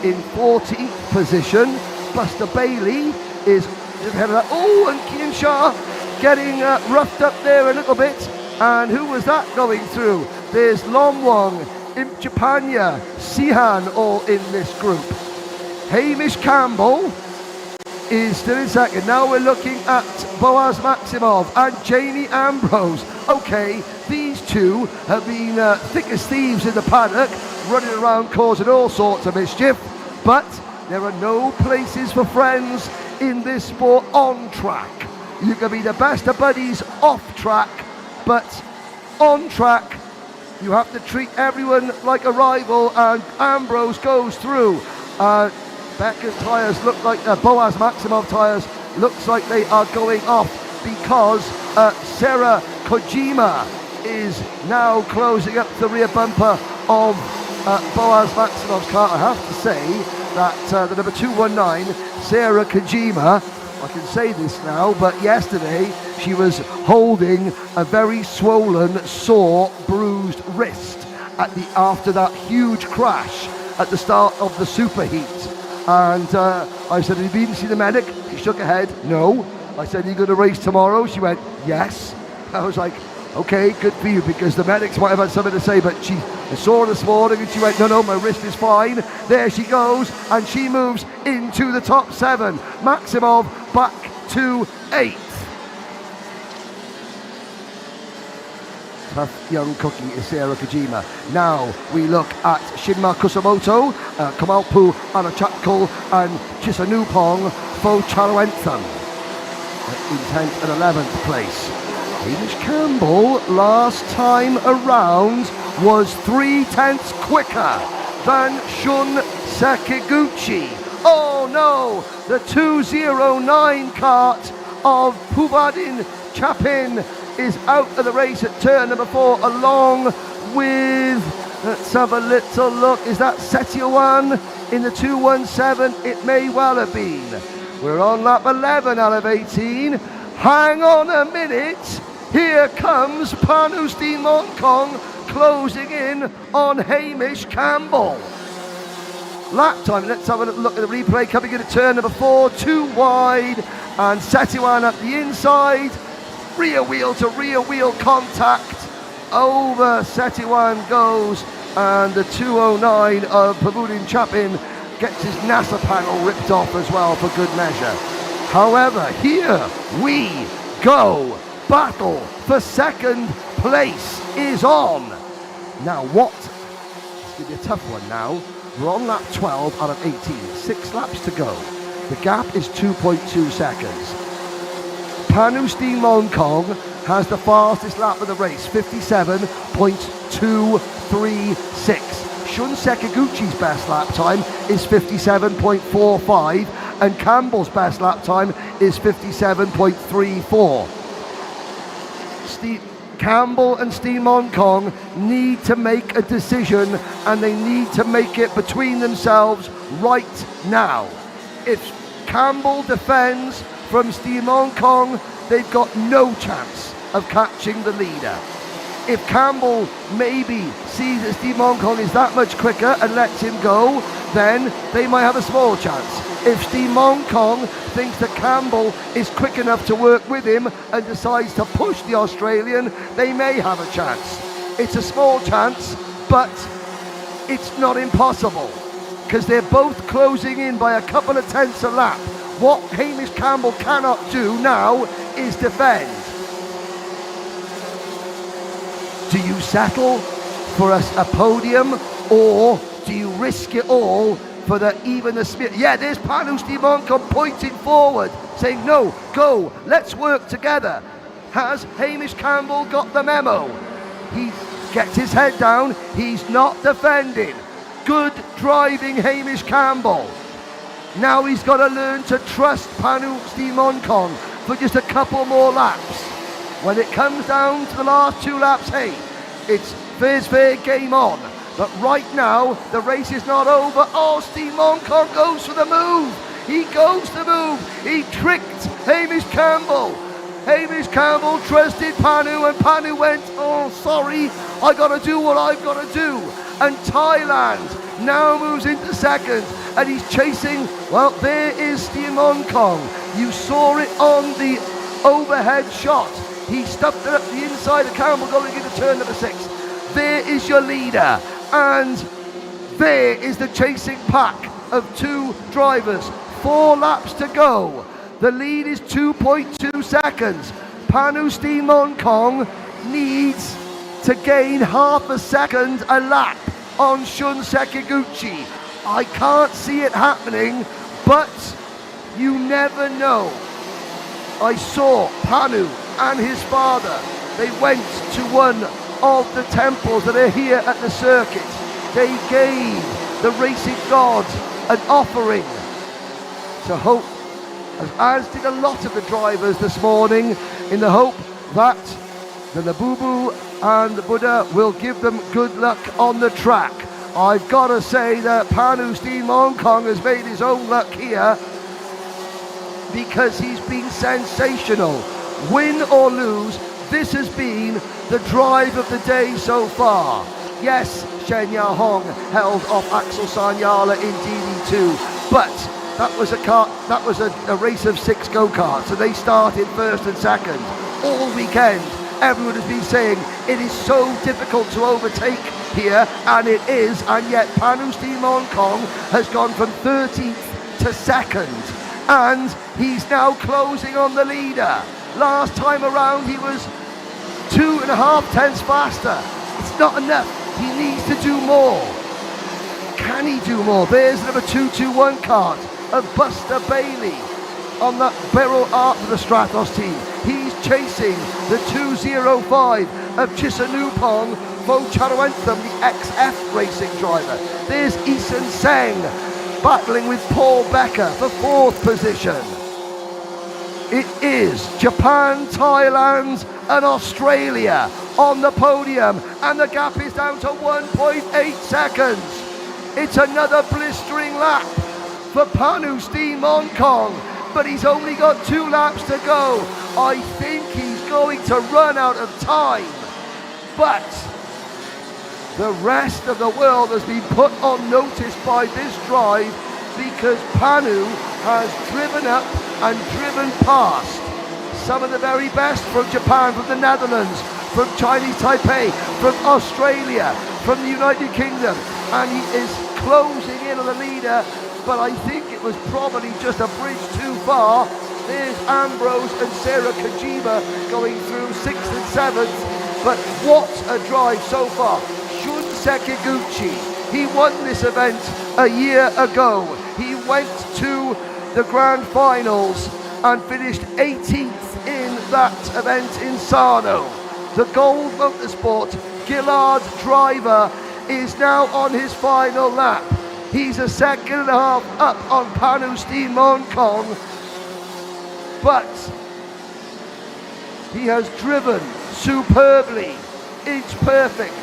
in 14th position. Buster Bailey is ahead of that. Oh, and Kian Shah getting roughed up there a little bit. And who was that going through? There's Lomwong, Impchapanya, Sihan all in this group. Hamish Campbell is still in second. Now we're looking at Boaz Maximov and Jamie Ambrose. Okay, these two have been thick as thieves in the paddock, running around causing all sorts of mischief, but there are no places for friends in this sport on track. You can be the best of buddies off track, but on track you have to treat everyone like a rival, and Ambrose goes through. Becker's tyres look like Boaz Maximov tyres looks like they are going off because Sarah Kojima is now closing up the rear bumper of Boaz Maximov's car. I have to say that the number 219, Sarah Kojima, I can say this now, but yesterday she was holding a very swollen, sore, bruised wrist after that huge crash at the start of the superheat. And I said, have you been to see the medic? She shook her head, no. I said, are you going to race tomorrow? She went, yes. I was like, okay, good for you, because the medics might have had something to say, but I saw her this morning and she went, no, my wrist is fine. There she goes, and she moves into the top 7. Maximov back to 8th. Tough young cookie is Sarah Kojima. Now we look at Shinma Kusamoto, Kamalpu Anachakul, and Chisanupong Fo Chaloentham in 10th and 11th place. Hamish Campbell last time around was 0.3 quicker than Shun Sekiguchi. Oh no, the 209 cart of Puvadin Chapin is out of the race at turn number 4, along with, let's have a little look, is that Setiawan in the 217? It may well have been. We're on lap 11 out of 18. Hang on a minute, here comes Panustin Monkong closing in on Hamish Campbell. Lap time, let's have a look at the replay, coming in at turn number 4, too wide, and Setiawan at the inside. Rear wheel to rear wheel contact, over Setiawan goes, and the 209 of Pavudin Chapin gets his NASA panel ripped off as well for good measure. However, here we go. Battle for second place is on. Now what? It's going to be a tough one now. We're on lap 12 out of 18. 6 laps to go. The gap is 2.2 seconds. Panustin Monkong has the fastest lap of the race, 57.236. Shun Sekiguchi's best lap time is 57.45, and Campbell's best lap time is 57.34. Campbell and Steen Monkong need to make a decision, and they need to make it between themselves right now. If Campbell defends from Steen Monkong, they've got no chance of catching the leader. If Campbell maybe sees that Steen Monkong is that much quicker and lets him go, then they might have a small chance. If Steen Monkong thinks that Campbell is quick enough to work with him and decides to push the Australian, they may have a chance. It's a small chance, but it's not impossible because they're both closing in by a couple of tenths a lap. What Hamish Campbell cannot do now is defend. Do you settle for a podium, or do you risk it all for even the Smith? Yeah, there's Panu Stimancon pointing forward, saying, no, go, let's work together. Has Hamish Campbell got the memo? He gets his head down, he's not defending. Good driving, Hamish Campbell. Now he's got to learn to trust Panu Stimancon for just a couple more laps. When it comes down to the last 2 laps, hey, it's fair game on. But right now, the race is not over. Oh, Stimancon goes for the move. He goes to move. He tricked Hamish Campbell. Hamish Campbell trusted Panu, and Panu went, oh, sorry, I got to do what I've got to do. And Thailand now moves into second, and he's chasing, well, there is Stimancon. You saw it on the overhead shot. He stuffed it up the inside of Campbell going into turn number 6. There is your leader, and there is the chasing pack of 2 drivers. 4 laps to go. The lead is 2.2 seconds. Panu Stimancon needs to gain half a second a lap on Shun Sekiguchi. I can't see it happening, but you never know. I saw Panu and his father. They went to one of the temples that are here at the circuit. They gave the racing gods an offering to hope, as did a lot of the drivers this morning, in the hope that the Labubu and the Buddha will give them good luck on the track. I've got to say that Panu Stimancon has made his own luck here because he's been sensational. Win or lose, this has been the drive of the day so far. Yes, Shen Ya Hong held off Axel Sanyala in DD2, but that was a race of 6 go-karts, and they started first and second. All weekend, everyone has been saying it is so difficult to overtake here, and it is, and yet Panu Stimancon has gone from 13th to 2nd, and he's now closing on the leader. Last time around he was 2.5 tenths faster. It's not enough. He needs to do more. Can he do more? There's number 221 kart of Buster Bailey on that Beryl Art for the Stratos team. He's chasing the 205 of Chisanupong Vo Charuentham, the XF racing driver. There's Isan Seng battling with Paul Becker for 4th position. It is Japan, Thailand and Australia on the podium, and the gap is down to 1.8 seconds. It's another blistering lap for Panu Stimancon, but he's only got 2 laps to go. I think he's going to run out of time, but the rest of the world has been put on notice by this drive because Panu has driven up and driven past some of the very best from Japan, from the Netherlands, from Chinese Taipei, from Australia, from the United Kingdom, and he is closing in on the leader, but I think it was probably just a bridge too far. There's Ambrose and Sarah Kojima going through 6th and 7th, but what a drive so far. Shun Sekiguchi, he won this event a year ago. He went to the grand finals and finished 18th in that event in Sano. The Gold Motorsport Gillard driver is now on his final lap. He's a 2.5 up on Panu Stimancon, but he has driven superbly. It's perfect.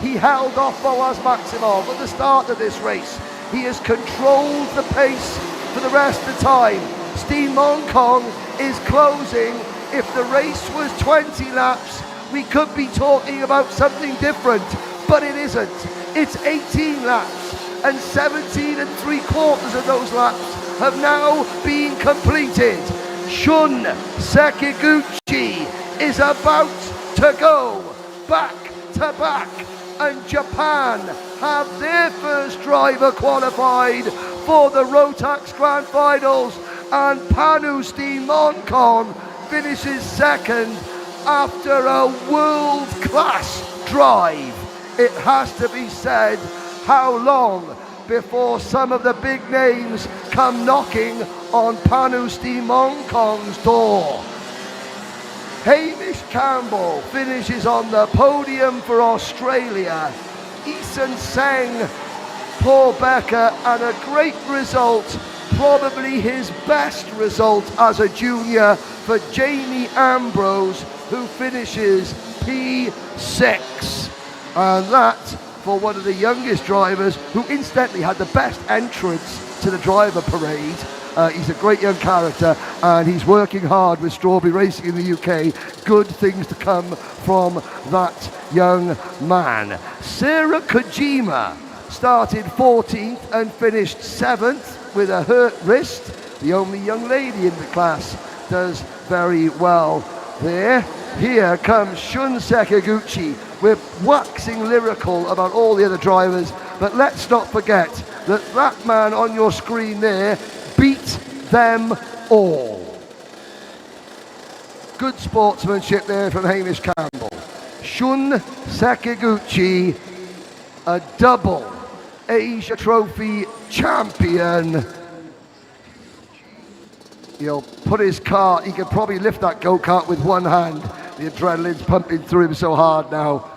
He held off Boaz Maximov at the start of this race. He has controlled the pace for the rest of the time. Stimancon is closing. If the race was 20 laps, we could be talking about something different, but it isn't. It's 18 laps, and 17 3/4 of those laps have now been completed. Shun Sekiguchi is about to go back to back and Japan have their first driver qualified for the Rotax Grand Finals, and Panustin Moncon finishes second after a world-class drive. It has to be said, how long before some of the big names come knocking on Panustin Moncon's door? Hamish Campbell finishes on the podium for Australia. Eason Seng, Paul Becker, and a great result, probably his best result as a junior, for Jamie Ambrose, who finishes P6. And that for one of the youngest drivers, who incidentally had the best entrance to the driver parade. He's a great young character, and he's working hard with Strawberry Racing in the UK. Good things to come from that young man. Sarah Kojima started 14th and finished 7th with a hurt wrist. The only young lady in the class does very well there. Here comes Shun Sekiguchi. We're waxing lyrical about all the other drivers, but let's not forget that that man on your screen there beat them all. Good sportsmanship there from Hamish Campbell. Shun Sekiguchi, a double Asia Trophy champion. He'll put his car, he could probably lift that go-kart with one hand. The adrenaline's pumping through him so hard now.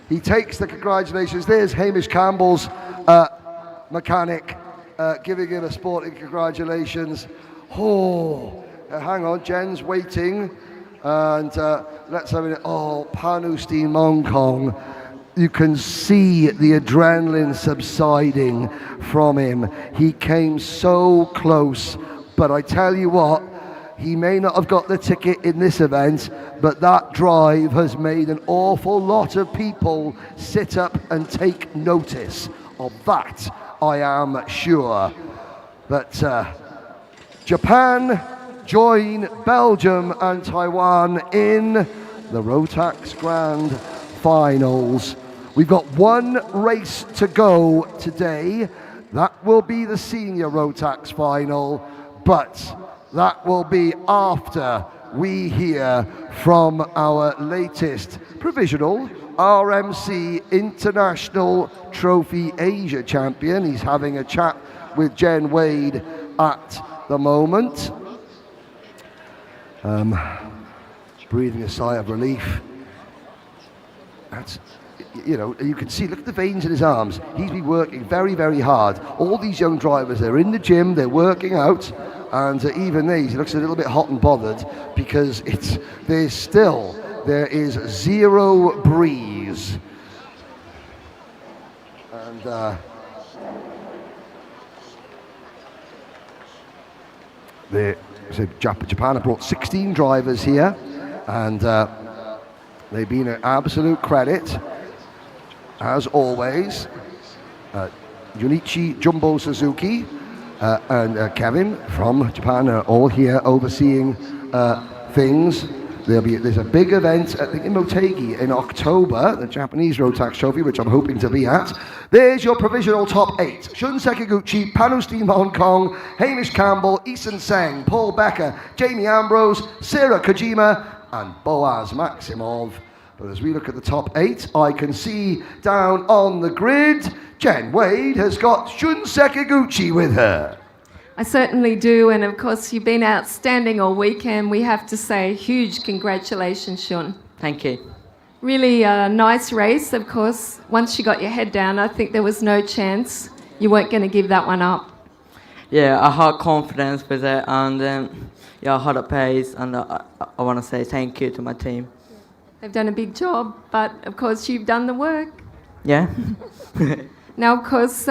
He takes the congratulations. There's Hamish Campbell's mechanic giving him a sporting congratulations. Oh, hang on, Jen's waiting. And let's have it. Oh, Panustin Moncon. You can see the adrenaline subsiding from him. He came so close, but I tell you what, he may not have got the ticket in this event, but that drive has made an awful lot of people sit up and take notice of that, I am sure. But Japan join Belgium and Taiwan in the Rotax Grand Finals. We've got one race to go today. That will be the senior Rotax final, but that will be after we hear from our latest provisional RMC International Trophy Asia champion. He's having a chat with Jen Wade at the moment. Breathing a sigh of relief. That's, you know, you can see, look at the veins in his arms. He's been working very, very hard. All these young drivers, they're in the gym, they're working out. And even these, he looks a little bit hot and bothered because there is zero breeze. And Japan have brought 16 drivers here, and they've been an absolute credit, as always. Junichi Jumbo Suzuki and Kevin from Japan are all here overseeing things. There's a big event, I think, in Motegi in October, the Japanese Rotax Trophy, which I'm hoping to be at. There's your provisional top 8. Shun Sekiguchi, Panustin Moncon, Hamish Campbell, Eason Seng, Paul Becker, Jamie Ambrose, Sarah Kojima, and Boaz Maximov. But as we look at the top 8, I can see down on the grid, Jen Wade has got Shun Sekiguchi with her. I certainly do, and of course you've been outstanding all weekend. We have to say huge congratulations, Shun. Thank you. Really a nice race, of course. Once you got your head down, I think there was no chance you weren't going to give that one up. Yeah, I had confidence with it, and I had a pace, and I want to say thank you to my team. They've done a big job, but of course you've done the work. Yeah. Now, of course,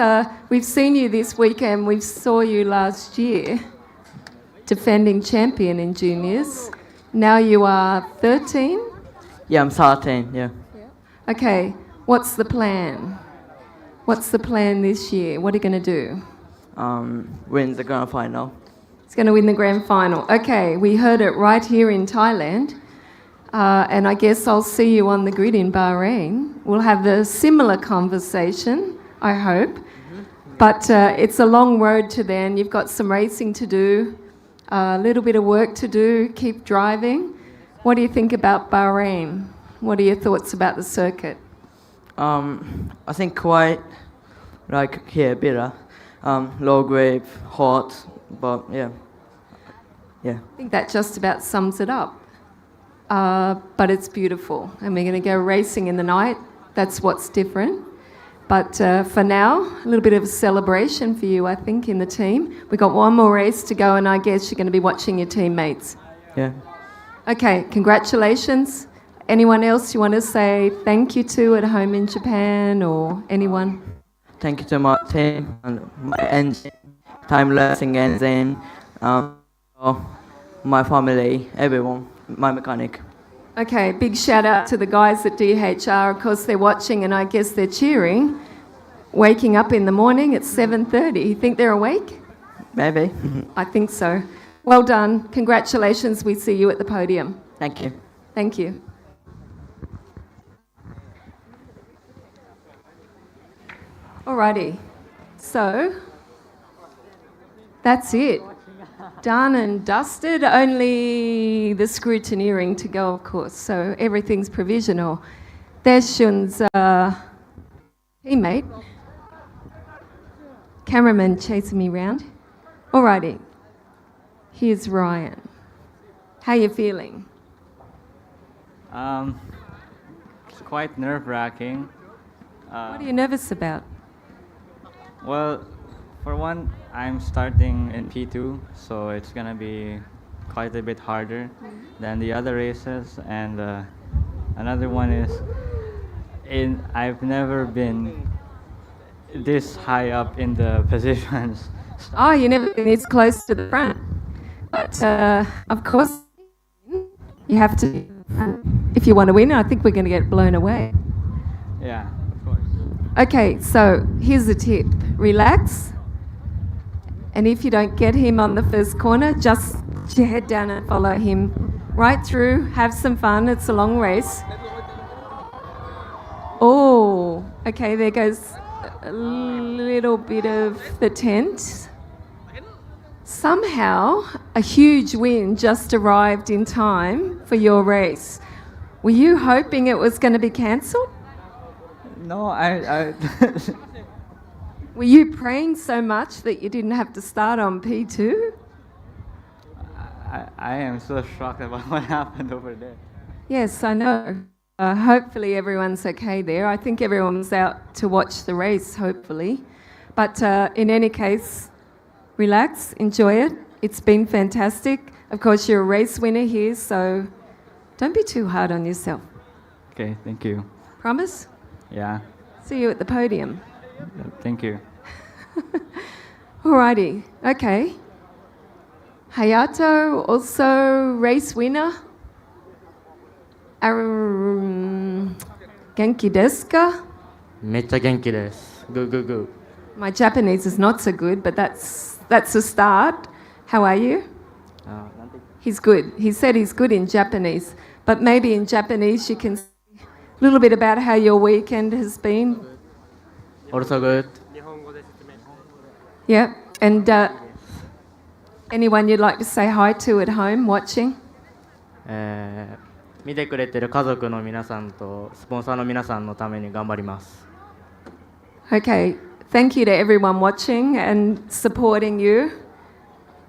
we've seen you this weekend. We saw you last year, defending champion in juniors. Now you are 13? Yeah, I'm 13, yeah. Okay, what's the plan? What's the plan this year? What are you going to do? Win the grand final. It's going to win the grand final. Okay, we heard it right here in Thailand. And I guess I'll see you on the grid in Bahrain. We'll have a similar conversation, I hope. But it's a long road to then. You've got some racing to do, a little bit of work to do, keep driving. What do you think about Bahrain? What are your thoughts about the circuit? I think quite like here, bitter, low grade, hot, but yeah. I think that just about sums it up. But it's beautiful, and we're going to go racing in the night. That's what's different. But for now, a little bit of a celebration for you, I think, in the team. We've got one more race to go, and I guess you're going to be watching your teammates. Yeah. Okay, congratulations. Anyone else you want to say thank you to at home in Japan, or anyone? Thank you to my team and my engine, time-lapsing engine, my family, everyone, my mechanic. Okay, big shout out to the guys at DHR. Of course, they're watching and I guess they're cheering. Waking up in the morning at 7:30. You think they're awake? Maybe. I think so. Well done. Congratulations. We see you at the podium. Thank you. Thank you. Alrighty. So, that's it. Done and dusted, only the scrutineering to go, of course, so everything's provisional. There's Shun's teammate. Cameraman chasing me round. Alrighty, here's Ryan. How you feeling? It's quite nerve-wracking. What are you nervous about? Well, for one, I'm starting in P2, so it's gonna be quite a bit harder than the other races. And another one is, I've never been this high up in the positions. Oh, you never been this close to the front. But of course, you have to. If you want to win, I think we're going to get blown away. Yeah, of course. Okay, so here's a tip. Relax. And if you don't get him on the first corner, just put your head down and follow him right through. Have some fun. It's a long race. Oh, okay, there goes a little bit of the tent. Somehow, a huge wind just arrived in time for your race. Were you hoping it was going to be cancelled? No, I Were you praying so much that you didn't have to start on P2? I am so shocked about what happened over there. Yes, I know. Hopefully everyone's okay there. I think everyone's out to watch the race, hopefully. But in any case, relax, enjoy it. It's been fantastic. Of course, you're a race winner here, so don't be too hard on yourself. Okay, thank you. Promise? Yeah, See you at the podium. thank you. Alrighty, okay. Hayato, also race winner. Genki desu ka? めっちゃ元気です。Good, good, good. My Japanese is not so good, but that's a start. How are you? He's good. He said he's good in Japanese, but maybe in Japanese you can say a little bit about how your weekend has been. Also good. Yeah, and anyone you'd like to say hi to at home watching? 見てくれてる家族の皆さんとスポンサーの皆さんのために頑張ります。Okay, thank you to everyone watching and supporting you.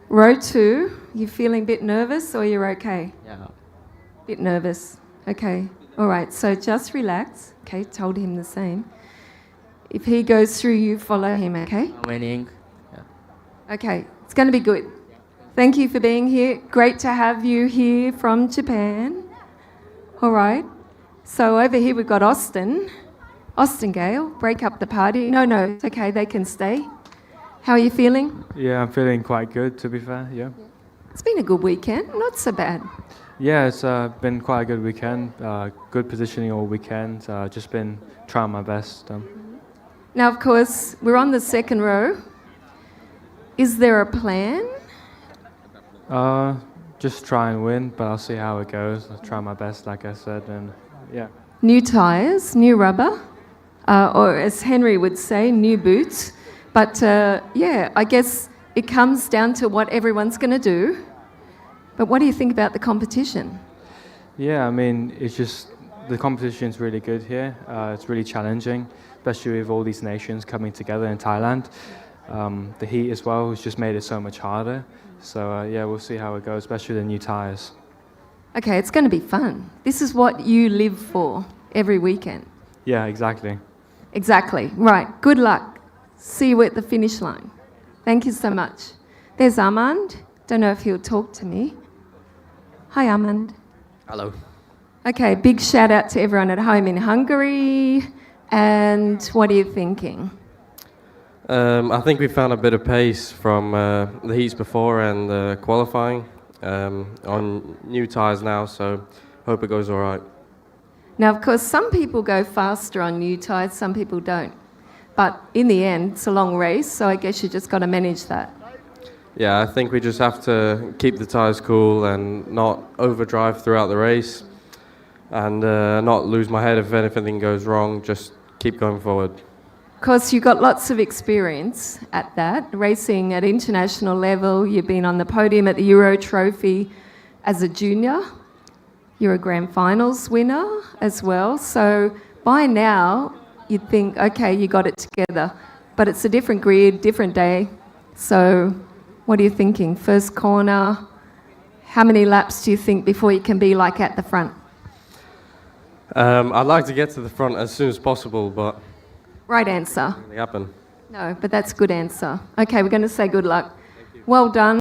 Row 2, you feeling a bit nervous or you're okay? Yeah. Bit nervous. Okay, all right, so just relax. Okay, told him the same. If he goes through, you follow him, okay? Winning. Okay, it's going to be good. Thank you for being here. Great to have you here from Japan. All right, so over here we've got Austin. Austin Gale, break up the party. No, it's okay, they can stay. How are you feeling? Yeah, I'm feeling quite good, to be fair, yeah. It's been a good weekend, not so bad. Yeah, it's been quite a good weekend. Good positioning all weekend. Just been trying my best. Now, of course, we're on the second row. Is there a plan? just try and win, but I'll see how it goes. I'll try my best, like I said, and yeah. New tyres, new rubber, or as Henry would say, new boots. But yeah, I guess it comes down to what everyone's going to do. But what do you think about the competition? Yeah, I mean, it's just the competition's really good here. It's really challenging, especially with all these nations coming together in Thailand. The heat as well has just made it so much harder. So yeah, we'll see how it goes, especially the new tyres. Okay, it's going to be fun. This is what you live for every weekend. Yeah, exactly. Exactly. Right. Good luck. See you at the finish line. Thank you so much. There's Armand. Don't know if he'll talk to me. Hi, Armand. Hello. Okay, big shout out to everyone at home in Hungary. And what are you thinking? I think we found a bit of pace from the heats before and qualifying on new tyres now, so hope it goes all right. Now, of course, some people go faster on new tyres, some people don't. But in the end, it's a long race, so I guess you just got to manage that. Yeah, I think we just have to keep the tyres cool and not overdrive throughout the race and not lose my head if anything goes wrong, just keep going forward. Of course, you've got lots of experience at that, racing at international level. You've been on the podium at the Euro Trophy as a junior. You're a Grand Finals winner as well. So by now, you'd think, okay, you got it together. But it's a different grid, different day. So what are you thinking? First corner, how many laps do you think before you can be like at the front? I'd like to get to the front as soon as possible, but... Right answer. It doesn't happen. No, but that's a good answer. Okay, we're going to say good luck. Well done.